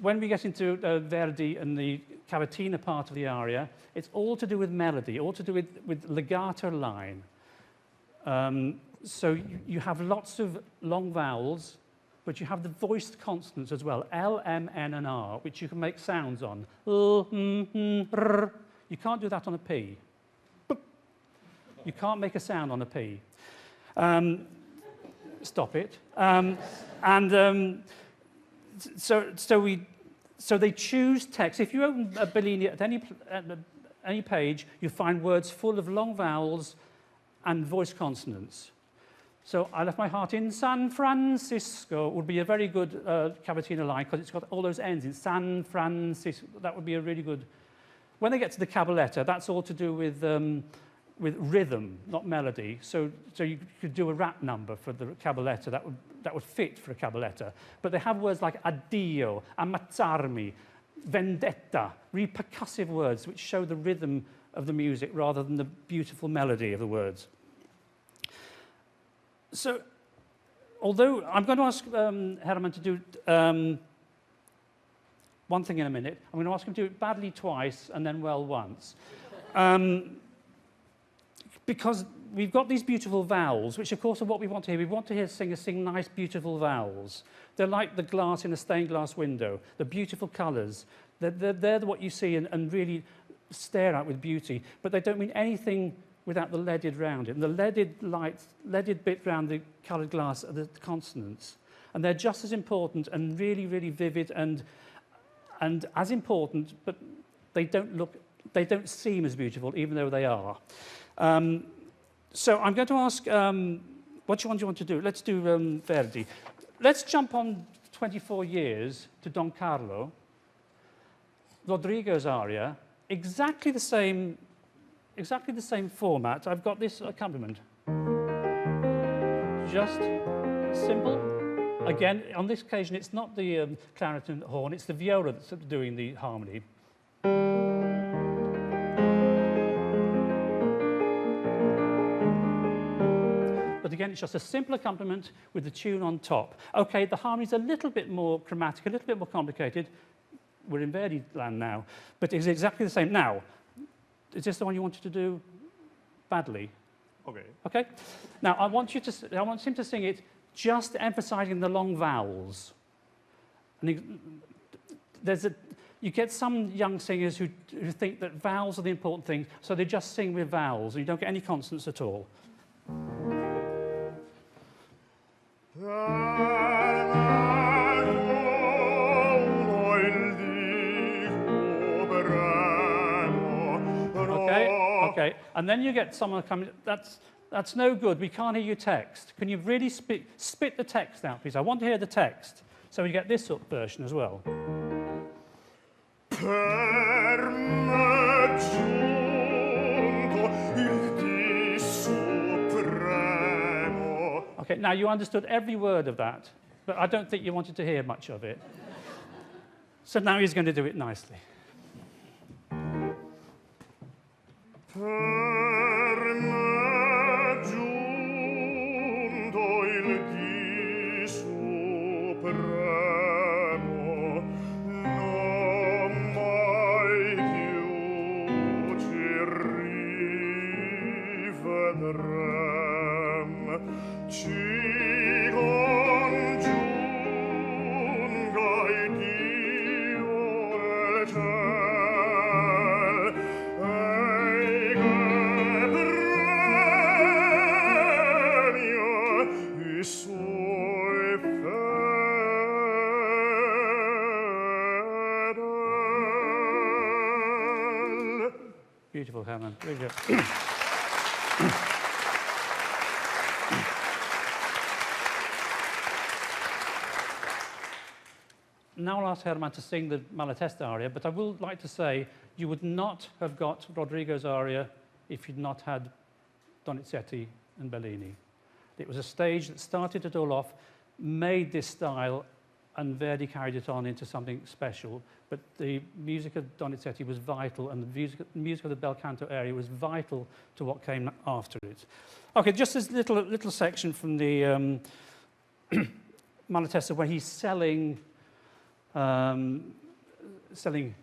when we get into Verdi and the cavatina part of the aria, it's all to do with melody, all to do with legato line. So you have lots of long vowels, but you have the voiced consonants as well, L, M, N, and R, which you can make sounds on. L, m, n, r. You can't do that on a P. You can't make a sound on a P. Stop it. So they choose text. If you open a Bellini at any page, you find words full of long vowels and voiced consonants. So I left my heart in San Francisco would be a very good cavatina line because it's got all those ends in San Francisco. That would be a really good. When they get to the cabaletta, that's all to do with rhythm, not melody. So you could do a rap number for the cabaletta that would fit for a cabaletta. But they have words like addio, ammazzarmi, vendetta, really percussive words which show the rhythm of the music rather than the beautiful melody of the words. So, although I'm going to ask Herman to do one thing in a minute, I'm going to ask him to do it badly twice and then well once. Because we've got these beautiful vowels, which of course are what we want to hear. We want to hear singers sing nice, beautiful vowels. They're like the glass in a stained glass window, the beautiful colours. They're what you see and really stare at with beauty, but they don't mean anything without the leaded round it. And the leaded bit round the coloured glass are the consonants. And they're just as important and really, really vivid and as important, but they don't seem as beautiful, even though they are. So I'm going to ask, what one do you want to do? Let's do Verdi. Let's jump on 24 years to Don Carlo. Rodrigo's aria, exactly the same format. I've got this accompaniment. Just simple. Again, on this occasion, it's not the clarinet and horn, it's the viola that's doing the harmony. But again, it's just a simple accompaniment with the tune on top. Okay, the harmony's a little bit more chromatic, a little bit more complicated. We're in Verdi land now, but it's exactly the same. Now, is this the one you wanted to do badly? Okay. Okay. Now, I want him to sing it just emphasizing the long vowels. And you get some young singers who think that vowels are the important thing, so they just sing with vowels, and you don't get any consonants at all. Okay, and then you get someone coming, that's no good, we can't hear your text. Can you really spit the text out, please? I want to hear the text. So we get this up version as well. Okay, now you understood every word of that, but I don't think you wanted to hear much of it. So now he's going to do it nicely. Per me giunto il dì supremo, non mai più ci rivedrem, ci congiunga Dio il ciel, Beautiful, Herman. Very good. Now I'll ask Herman to sing the Malatesta aria, but I would like to say you would not have got Rodrigo's aria if you'd not had Donizetti and Bellini. It was a stage that started it all off, made this style, and Verdi carried it on into something special. But the music of Donizetti was vital, and the music of the bel canto area was vital to what came after it. Okay, just this little section from the Malatesta where he's selling selling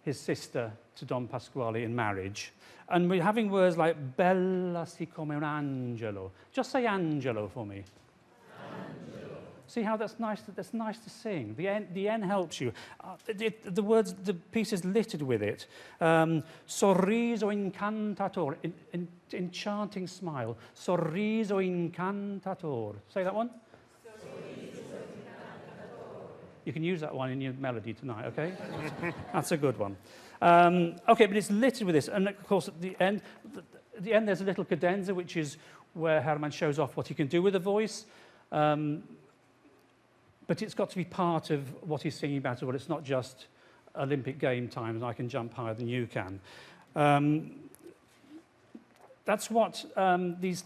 his sister to Don Pasquale in marriage. And we're having words like bella si come un angelo. Just say angelo for me. Angelo. See how that's nice to sing. The N helps you. The words, the piece is littered with it. Sorriso incantator, enchanting smile. Sorriso incantator. Say that one. You can use that one in your melody tonight, okay? That's a good one. Okay, but it's littered with this. And of course, at the end, there's a little cadenza, which is where Hermann shows off what he can do with the voice. But it's got to be part of what he's singing about as well. It's not just Olympic game times, I can jump higher than you can. That's what the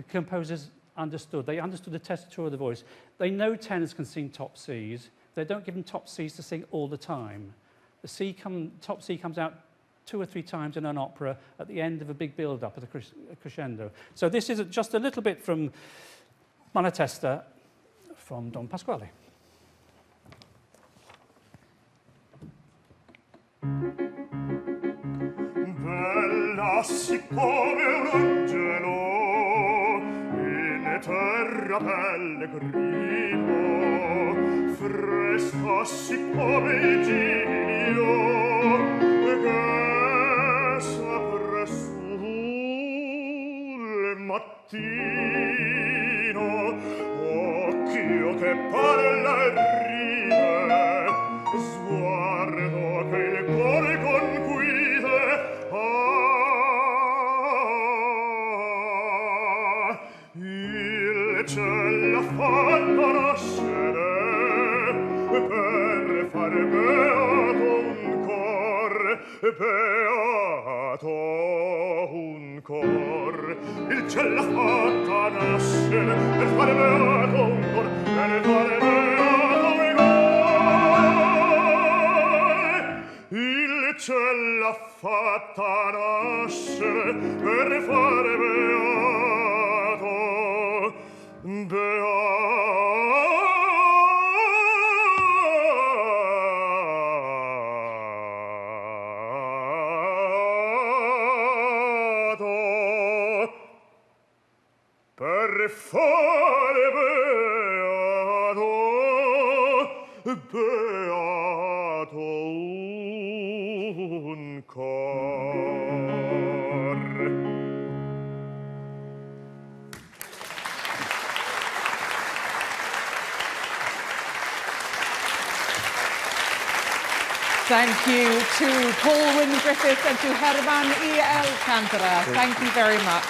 composers understood. They understood the tessitura of the voice. They know tenors can sing top Cs. They don't give them top Cs to sing all the time. The top C comes out 2 or 3 times in an opera at the end of a big build-up at a crescendo. So this is just a little bit from Malatesta from Don Pasquale. Bella siccome un angelo in terra pellegrino, fresca siccome il giglio che s'apre sul mattino, occhio che parla e ride, sguardo che il cuore conquise. Il ciel l'ha fatta nascere per far beato un cor, beato un cor. Il ciel l'ha fatta nascere per far beato un cor, per far beato un cor. Il ciel l'ha fatta nascere per far beato, beato. Per fare beato, beato un cor. Thank you to Paul Griffith and to Herman E. Alcantara. Thank you very much.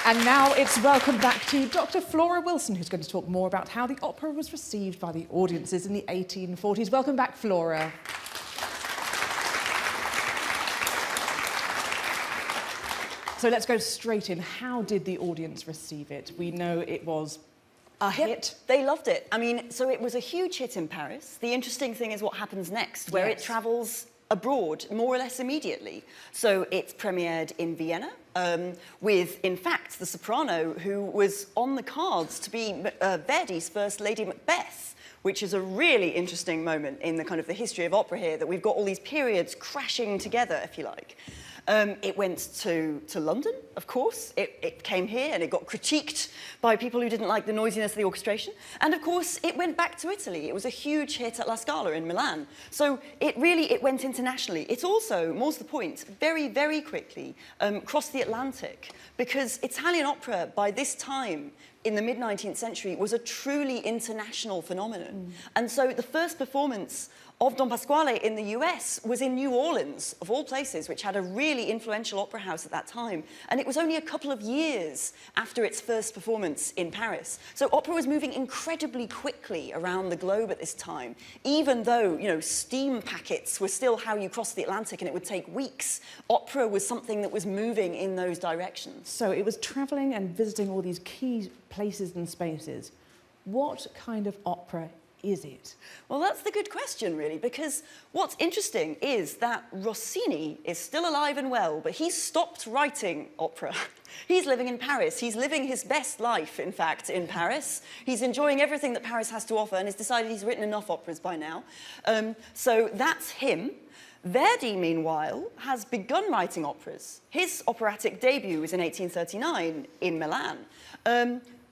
And now it's welcome back to Dr. Flora Wilson, who's going to talk more about how the opera was received by the audiences in the 1840s. Welcome back, Flora. So let's go straight in. How did the audience receive it? We know it was a hit. They loved it. I mean, so it was a huge hit in Paris. The interesting thing is what happens next, where it travels abroad more or less immediately. So it's premiered in Vienna with, in fact, the soprano who was on the cards to be Verdi's first Lady Macbeth, which is a really interesting moment in the kind of the history of opera here, that we've got all these periods crashing together, if you like. It went to London, of course. It came here and it got critiqued by people who didn't like the noisiness of the orchestration. And of course, it went back to Italy. It was a huge hit at La Scala in Milan. So it went internationally. It's also, more's the point, very, very quickly crossed the Atlantic, because Italian opera by this time in the mid-19th century was a truly international phenomenon. And so the first performance of Don Pasquale in the US was in New Orleans, of all places, which had a really influential opera house at that time. And it was only a couple of years after its first performance in Paris. So opera was moving incredibly quickly around the globe at this time, even though, you know, steam packets were still how you crossed the Atlantic and it would take weeks. Opera was something that was moving in those directions. So it was travelling and visiting all these key places and spaces. What kind of opera is it? Well, that's the good question, really, because what's interesting is that Rossini is still alive and well, but he's stopped writing opera. He's living in Paris. He's living his best life, in fact, in Paris. He's enjoying everything that Paris has to offer and has decided he's written enough operas by now. So that's him. Verdi, meanwhile, has begun writing operas. His operatic debut was in 1839 in Milan.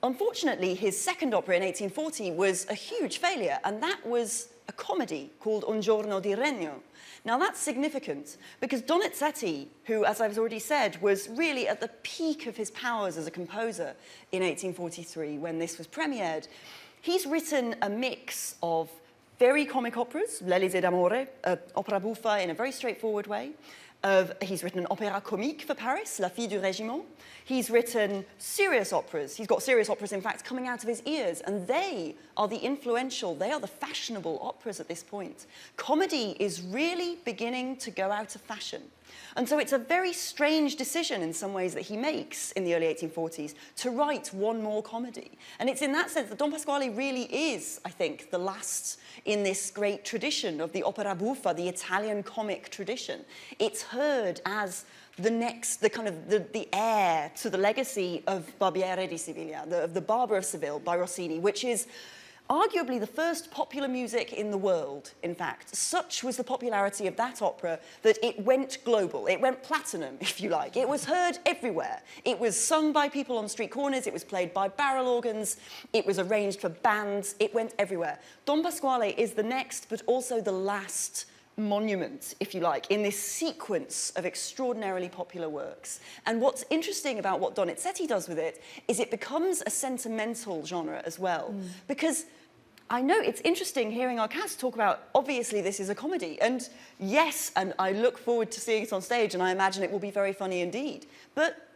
Unfortunately, his second opera in 1840 was a huge failure, and that was a comedy called Un giorno di regno. Now, that's significant because Donizetti, who, as I've already said, was really at the peak of his powers as a composer in 1843 when this was premiered, he's written a mix of very comic operas, L'Élysée d'Amore, opera buffa in a very straightforward way. He's written an opéra comique for Paris, La Fille du Régiment. He's written serious operas. He's got serious operas, in fact, coming out of his ears, and they are the influential, they are the fashionable operas at this point. Comedy is really beginning to go out of fashion. And so it's a very strange decision in some ways that he makes in the early 1840s to write one more comedy. And it's in that sense that Don Pasquale really is, I think, the last in this great tradition of the opera buffa, the Italian comic tradition. It's heard as the heir to the legacy of Barbiere di Siviglia, of the Barber of Seville by Rossini, which is arguably the first popular music in the world, in fact. Such was the popularity of that opera that it went global. It went platinum, if you like. It was heard everywhere. It was sung by people on street corners. It was played by barrel organs. It was arranged for bands. It went everywhere. Don Pasquale is the next, but also the last monument, if you like, in this sequence of extraordinarily popular works. And what's interesting about what Donizetti does with it is it becomes a sentimental genre as well. Because I know it's interesting hearing our cast talk about, obviously this is a comedy, and yes, and I look forward to seeing it on stage, and I imagine it will be very funny indeed. But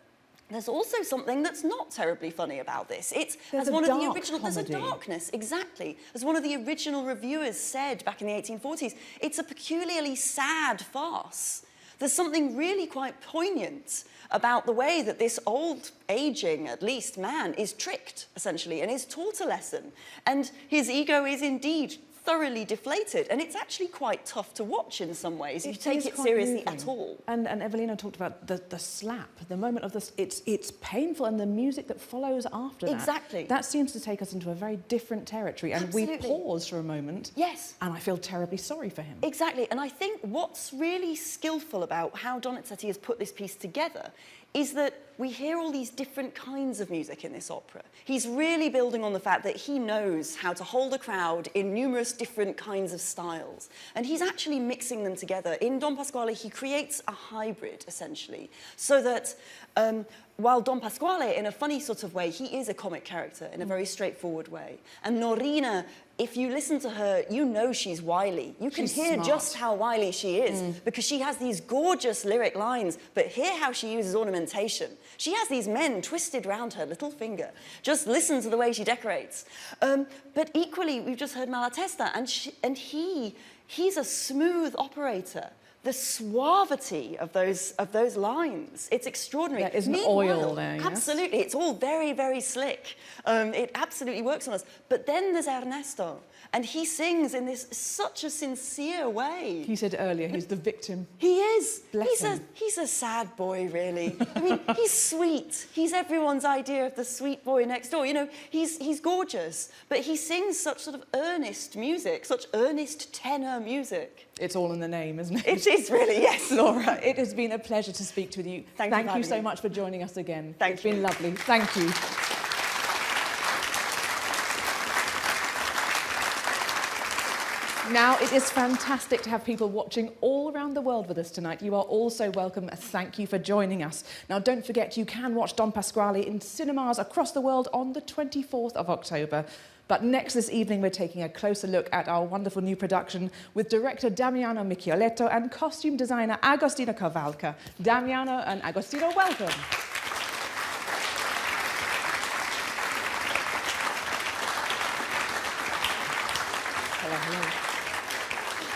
there's also something that's not terribly funny about this. There's a darkness, exactly. As one of the original reviewers said back in the 1840s, it's a peculiarly sad farce. There's something really quite poignant about the way that this old, aging, at least, man is tricked, essentially, and is taught a lesson. And his ego is indeed thoroughly deflated, and it's actually quite tough to watch in some ways if you take it seriously at all. And Evelina talked about the slap, the moment of this. It's painful, and the music that follows after that. Exactly. That seems to take us into a very different territory, and Absolutely. we pause for a moment. Yes. And I feel terribly sorry for him. Exactly, and I think what's really skillful about how Donizetti has put this piece together is that we hear all these different kinds of music in this opera. He's really building on the fact that he knows how to hold a crowd in numerous different kinds of styles. And he's actually mixing them together. In Don Pasquale, he creates a hybrid, essentially, so that while Don Pasquale, in a funny sort of way, he is a comic character in a very straightforward way. And Norina, if you listen to her, you know she's wily. You can hear smart. just how wily she is because she has these gorgeous lyric lines, but hear how she uses ornamentation. She has these men twisted round her little finger. Just listen to the way she decorates. But equally, we've just heard Malatesta, and he's a smooth operator. The suavity of those lines, it's extraordinary. There is an oil there, yes? Absolutely, it's all very, very slick. It absolutely works on us. But then there's Ernesto, and he sings in such a sincere way. He said earlier he's the victim. He is. Bless him. He's a sad boy, really. I mean, he's sweet. He's everyone's idea of the sweet boy next door. You know, he's gorgeous, but he sings such sort of earnest music, such earnest tenor music. It's all in the name, isn't it? It is really, yes. Laura, it has been a pleasure to speak with you. Thank you for you having so me. much for joining us again. Thank you. It's been lovely. Thank you. Now, it is fantastic to have people watching all around the world with us tonight. You are all so welcome. Thank you for joining us. Now, don't forget, you can watch Don Pasquale in cinemas across the world on the 24th of October. But next this evening, we're taking a closer look at our wonderful new production with director Damiano Michieletto and costume designer Agostino Cavalca. Damiano and Agostino, welcome. Hello, hello.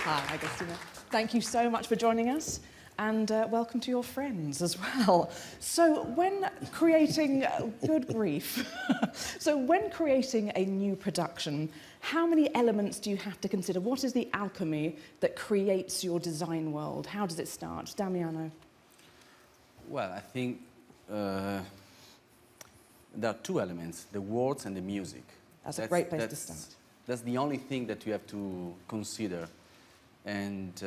Hi, Agostino. Thank you so much for joining us. and welcome to your friends as well. So when creating, good grief, so when creating a new production, how many elements do you have to consider? What is the alchemy that creates your design world? How does it start? Damiano? Well, I think there are two elements, the words and the music. That's a great place to start. That's the only thing that you have to consider. And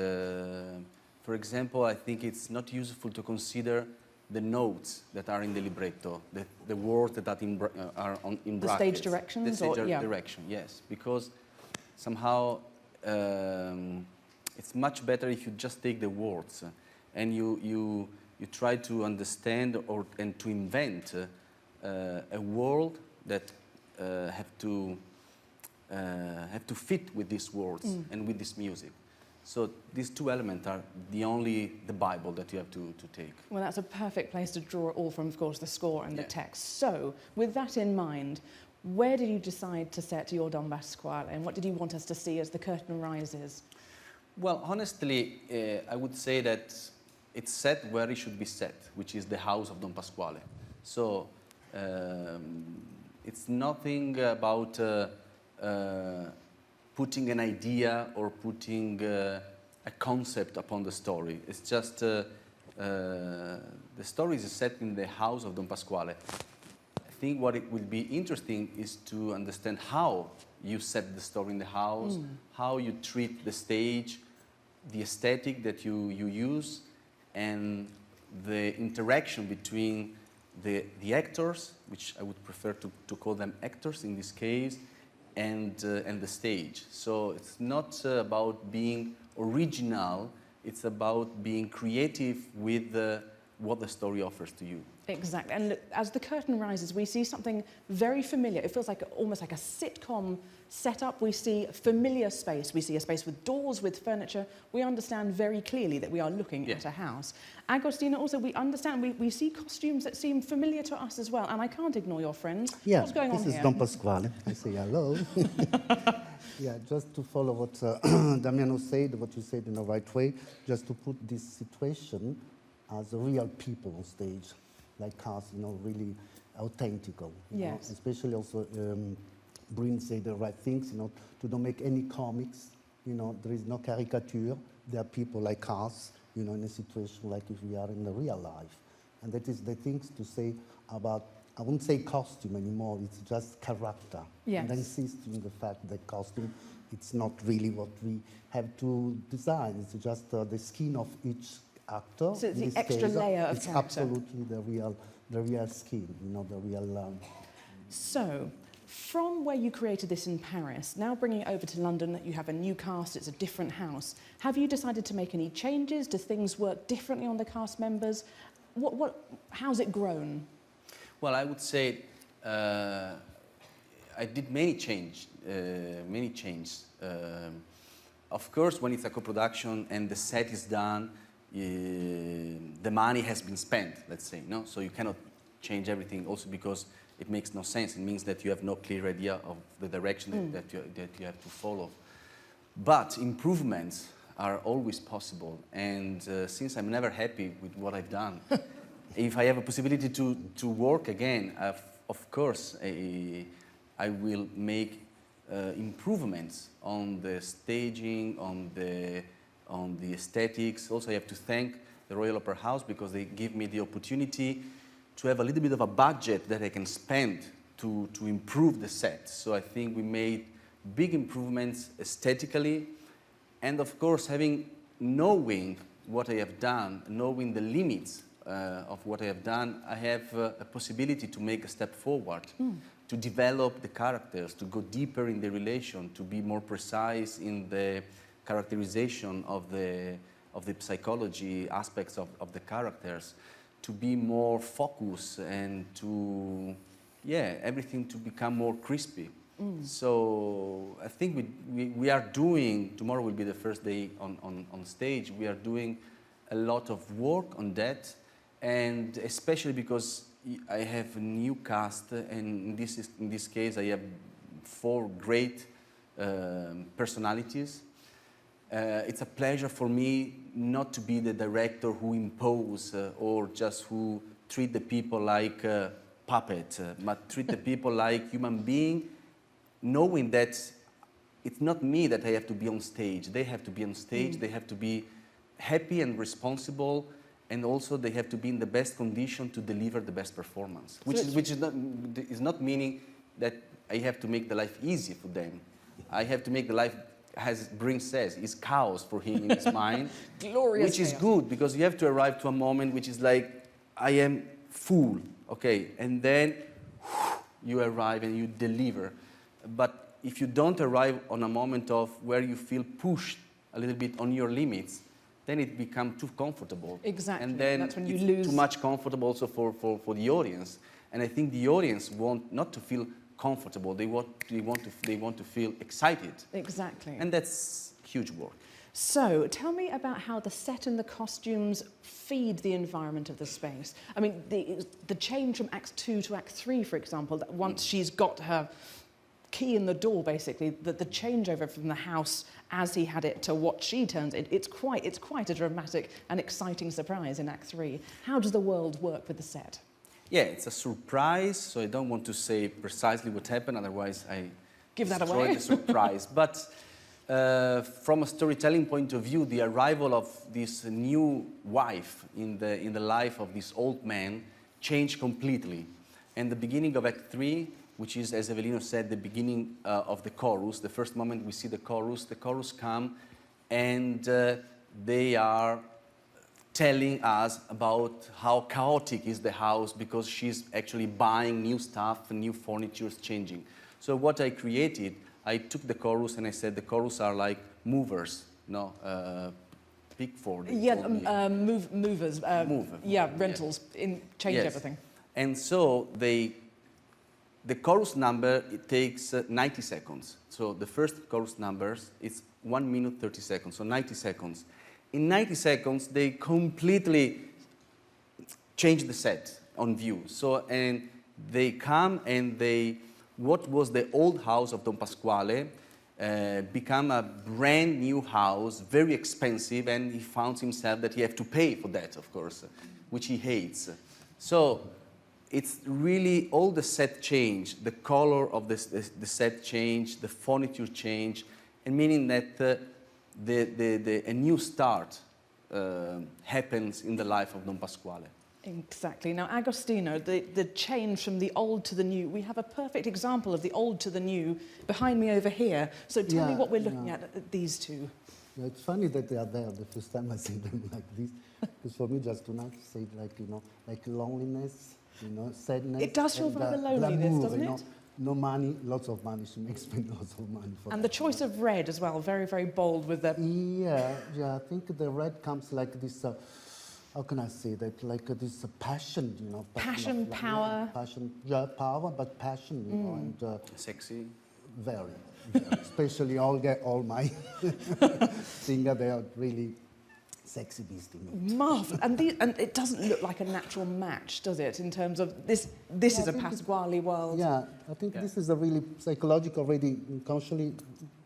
for example, I think it's not useful to consider the notes that are in the libretto, the words that are in brackets. The stage directions? The stage direction, yes. Because somehow it's much better if you just take the words and you try to understand and to invent a world that have to fit with these words and with this music. So these two elements are the Bible that you have to take. Well, that's a perfect place to draw it all from, of course, the score and the text. So, with that in mind, where did you decide to set your Don Pasquale, and what did you want us to see as the curtain rises? Well, honestly, I would say that it's set where it should be set, which is the house of Don Pasquale. So it's nothing about putting an idea or putting a concept upon the story. It's just the story is set in the house of Don Pasquale. I think what it will be interesting is to understand how you set the story in the house, how you treat the stage, the aesthetic that you use, and the interaction between the actors, which I would prefer to call them actors in this case, and the stage. So it's not about being original, it's about being creative with what the story offers to you. Exactly, and as the curtain rises, we see something very familiar. It feels like almost like a sitcom setup. We see familiar space. We see a space with doors, with furniture. We understand very clearly that we are looking at a house. Agostina, also, we understand, we see costumes that seem familiar to us as well, and I can't ignore your friends. Yeah, what's going on here? this is Don Pasquale. I say hello. Yeah, just to follow what Damiano said, what you said in the right way, just to put this situation as real people on stage, like us, really authentic. Yes. Especially also, Bryn said the right things, to don't make any comics, there is no caricature. There are people like us, in a situation like if we are in the real life. And that is the things to say about, I won't say costume anymore, it's just character. Yes. And I insist on the fact that costume, it's not really what we have to design, it's just the skin of each actor. So it's the extra layer of it's character. Absolutely the real skin, the real... So, from where you created this in Paris, now bringing it over to London, you have a new cast, it's a different house. Have you decided to make any changes? Do things work differently on the cast members? How's it grown? Well, I would say I did many changes. Of course, when it's a co-production and the set is done, the money has been spent, let's say, no? So you cannot change everything also because it makes no sense. It means that you have no clear idea of the direction that you have to follow. But improvements are always possible. And since I'm never happy with what I've done, if I have a possibility to work again, of course, I will make improvements on the staging, on the aesthetics. Also, I have to thank the Royal Opera House because they give me the opportunity to have a little bit of a budget that I can spend to improve the set. So I think we made big improvements aesthetically, and of course, knowing what I have done, knowing the limits of what I have done, I have a possibility to make a step forward, to develop the characters, to go deeper in the relation, to be more precise in the characterization of the psychology aspects of the characters, to be more focused and to, everything to become more crispy. So I think we are doing, tomorrow will be the first day on stage, we are doing a lot of work on that, and especially because I have a new cast, and in this case I have 4 great personalities. it's a pleasure for me not to be the director who impose or just who treat the people like puppet, but treat the people like human being, knowing that it's not me that I have to be on stage. They have to be on stage. They have to be happy and responsible, and also they have to be in the best condition to deliver the best performance. Which is not meaning that I have to make the life easy for them. I have to make the life, as Bryn says, is chaos for him in his mind. Glorious which is chaos. good, because you have to arrive to a moment which is like, I am full, okay, and then you arrive and you deliver. But if you don't arrive on a moment of where you feel pushed a little bit on your limits, then it becomes too comfortable. Exactly. And then That's when you it's lose. too much comfortable also for the audience. And I think the audience want not to feel comfortable. They want to feel excited. Exactly. And that's huge work. So, tell me about how the set and the costumes feed the environment of the space. I mean, the change from Act 2 to Act 3, for example, that once she's got her key in the door, basically, the changeover from the house as he had it to what she turns it, it's quite a dramatic and exciting surprise in Act 3. How does the world work with the set? Yeah, it's a surprise, so I don't want to say precisely what happened, otherwise I Give that destroy away. the surprise. But from a storytelling point of view, the arrival of this new wife in the life of this old man changed completely. And the beginning of Act 3, which is, as Evelino said, the beginning of the chorus, the first moment we see the chorus come, and they are telling us about how chaotic is the house because she's actually buying new stuff and new furniture is changing. So what I created, I took the chorus and I said the chorus are like movers, no, Pickford. Yeah, movers. Move. Yeah, rentals, change Yes. everything. And so the chorus number, it takes 90 seconds. So the first chorus numbers, it's 1 minute 30 seconds, so 90 seconds. In 90 seconds, they completely change the set on view. So, and they come and what was the old house of Don Pasquale become a brand new house, very expensive, and he found himself that he had to pay for that, of course, which he hates. So it's really all the set change, the color of the set change, the furniture change, and meaning that a new start happens in the life of Don Pasquale. Exactly. Now, Agostino, the change from the old to the new, we have a perfect example of the old to the new behind me over here. So tell me what we're looking at these two. Yeah, it's funny that they are there the first time I see them like this. Because for me, just tonight, say it like, like loneliness, sadness. It does feel and, rather lonely, glamour, this, doesn't it? No money, lots of money. She makes spend lots of money for And the choice of red as well, very, very bold with the... Yeah, I think the red comes like this, how can I say that, like this passion, Passion, power. Passion, power, but passion, and... Sexy. Very. Especially all my singer, they are really sexy beast in it. Marvellous. And it doesn't look like a natural match, does it, in terms of this is a Pasquale world? Yeah, I think this is a really psychological, already consciously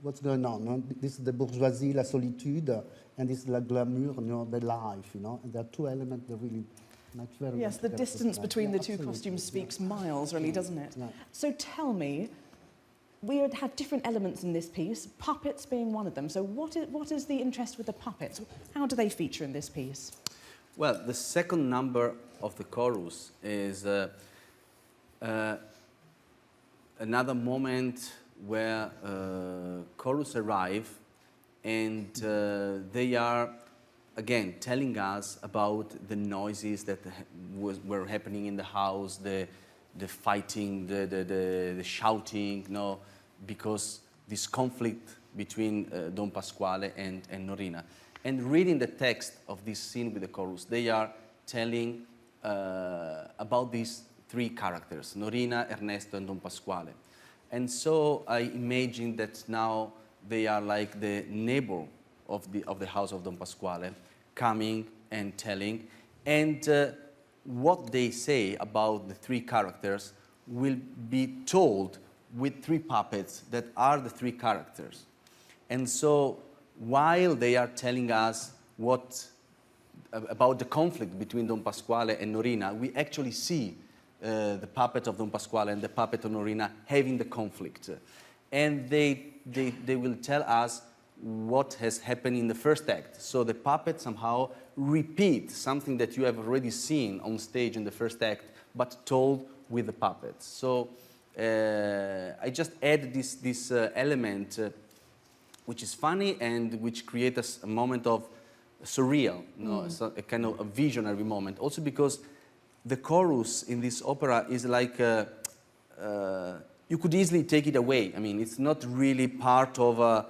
what's going on. No? This is the bourgeoisie, la solitude, and this is la glamour, the life, And there are two elements that really match very well. Yes, the distance between the two costumes speaks miles, really, doesn't it? Yeah. So tell me, we have different elements in this piece, puppets being one of them. So what is the interest with the puppets? How do they feature in this piece? Well, the second number of the chorus is another moment where chorus arrive and they are, again, telling us about the noises that were happening in the house, the fighting, the shouting, because this conflict between Don Pasquale and Norina. And reading the text of this scene with the chorus, they are telling about these three characters, Norina, Ernesto, and Don Pasquale. And so I imagine that now they are like the neighbor of the house of Don Pasquale, coming and telling. And what they say about the three characters will be told with three puppets that are the three characters. And so while they are telling us about the conflict between Don Pasquale and Norina, we actually see the puppet of Don Pasquale and the puppet of Norina having the conflict. And they will tell us what has happened in the first act. So the puppet somehow repeats something that you have already seen on stage in the first act, but told with the puppets. So I just add this element, which is funny and which creates a moment of surreal, so a kind of a visionary moment. Also because the chorus in this opera is like, you could easily take it away. I mean, it's not really part of a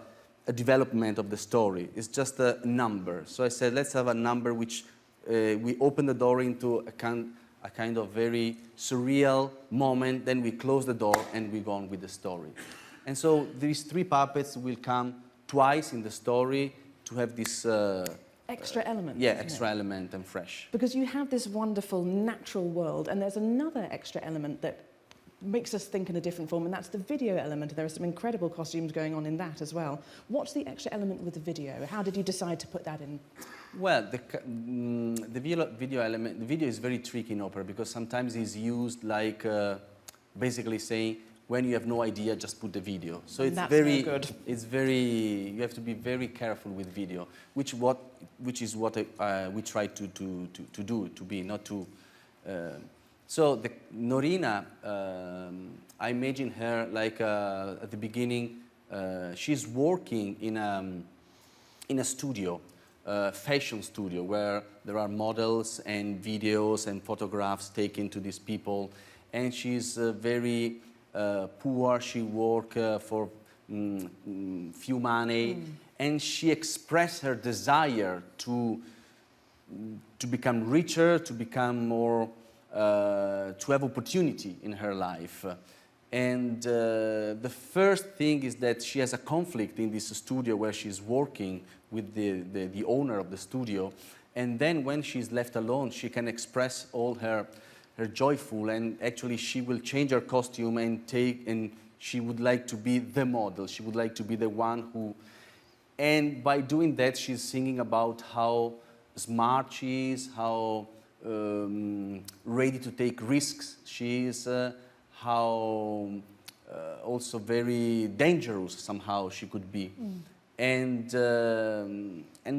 development of the story. It's just a number. So I said, let's have a number which we open the door into a kind of very surreal moment, then we close the door and we go on with the story. And so these three puppets will come twice in the story to have this extra element. Yeah, extra element and fresh. Because you have this wonderful natural world, and there's another extra element that makes us think in a different form, and that's the video element. There are some incredible costumes going on in that as well. What's the extra element with the video? How did you decide to put that in? Well, the video element, the video is very tricky in opera because sometimes it's used like basically saying, when you have no idea, just put the video. So it's very, it's very, you have to be very careful with video, which is what we try to do, to be, not to. So the Norina, I imagine her like at the beginning, she's working in a studio, fashion studio, where there are models and videos and photographs taken to these people, and she's very poor. She work for few money, and she expressed her desire to become richer, to become more. To have opportunity in her life. And the first thing is that she has a conflict in this studio where she's working with the owner of the studio. And then when she's left alone, she can express all her joyful, and actually she will change her costume and she would like to be the model. She would like to be the one who, and by doing that, she's singing about how smart she is, how ready to take risks she is, how also very dangerous somehow she could be. And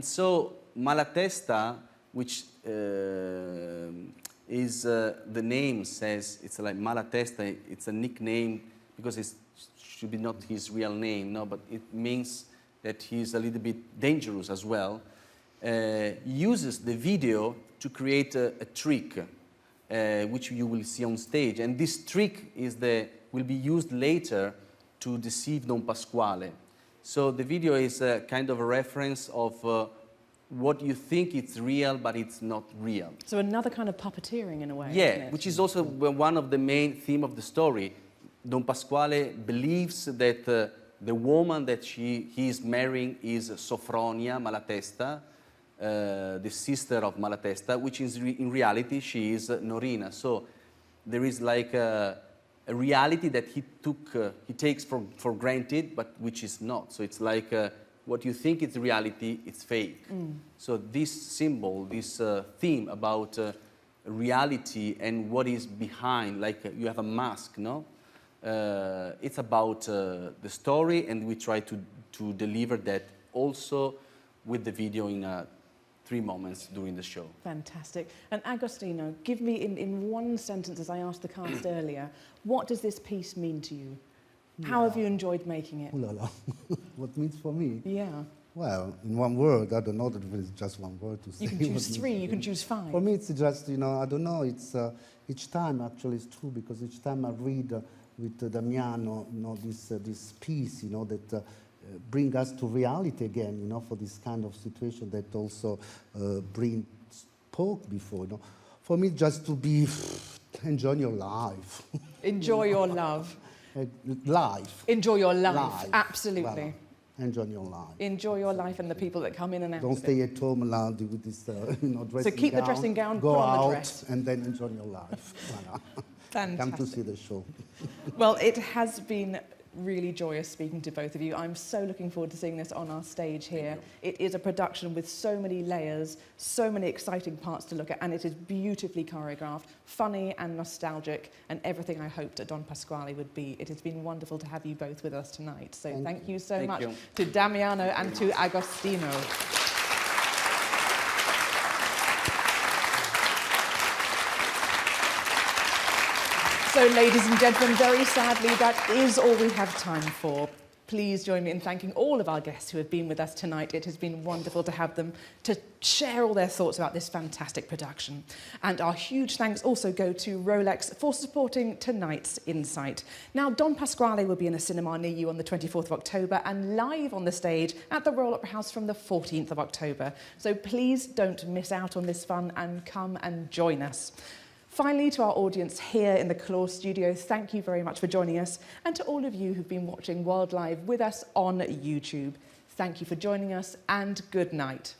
so Malatesta, which is the name says, it's like Malatesta, it's a nickname because it should be not his real name, no, but it means that he's a little bit dangerous as well, uses the video to create a trick, which you will see on stage. And this trick will be used later to deceive Don Pasquale. So the video is a kind of a reference of what you think it's real, but it's not real. So another kind of puppeteering in a way, yeah, isn't it? Which is also one of the main themes of the story. Don Pasquale believes that the woman that he is marrying is Sophronia Malatesta, the sister of Malatesta, which is in reality she is Norina. So there is like a reality that he takes for granted, but which is not. So it's like what you think is reality, it's fake. So this symbol, this theme about reality and what is behind, like you have a mask, no? It's about the story, and we try to deliver that also with the video in 3 moments during the show. Fantastic. And Agostino, give me in one sentence, as I asked the cast earlier, what does this piece mean to you? How have you enjoyed making it? Ooh la la. What it means for me? Yeah. Well, in one word, I don't know that it's just one word to say. You can choose 3, you can choose 5. For me, it's just, I don't know, it's each time actually it's true, because each time I read with Damiano, this piece, that bring us to reality again, for this kind of situation that also Bryn spoke before, For me, just to be enjoying your life. Enjoy your love. Life. Enjoy your life. Absolutely. Voilà. Enjoy your life. Enjoy your life and the people that come in and out. Don't stay at home allowed with this, dressing gown. So keep the dressing gown, go put on out, the dress. and then enjoy your life. Voilà. Fantastic. Come to see the show. Well, it has been really joyous speaking to both of you. I'm so looking forward to seeing this on our stage here. It is a production with so many layers, so many exciting parts to look at, and it is beautifully choreographed, funny and nostalgic, and everything I hoped a Don Pasquale would be. It has been wonderful to have you both with us tonight. So thank you so much to Damiano and to Agostino. So, ladies and gentlemen, very sadly, that is all we have time for. Please join me in thanking all of our guests who have been with us tonight. It has been wonderful to have them to share all their thoughts about this fantastic production. And our huge thanks also go to Rolex for supporting tonight's Insight. Now, Don Pasquale will be in a cinema near you on the 24th of October and live on the stage at the Royal Opera House from the 14th of October. So please don't miss out on this fun and come and join us. Finally, to our audience here in the Claw studio, thank you very much for joining us, and to all of you who've been watching World Live with us on YouTube. Thank you for joining us, and good night.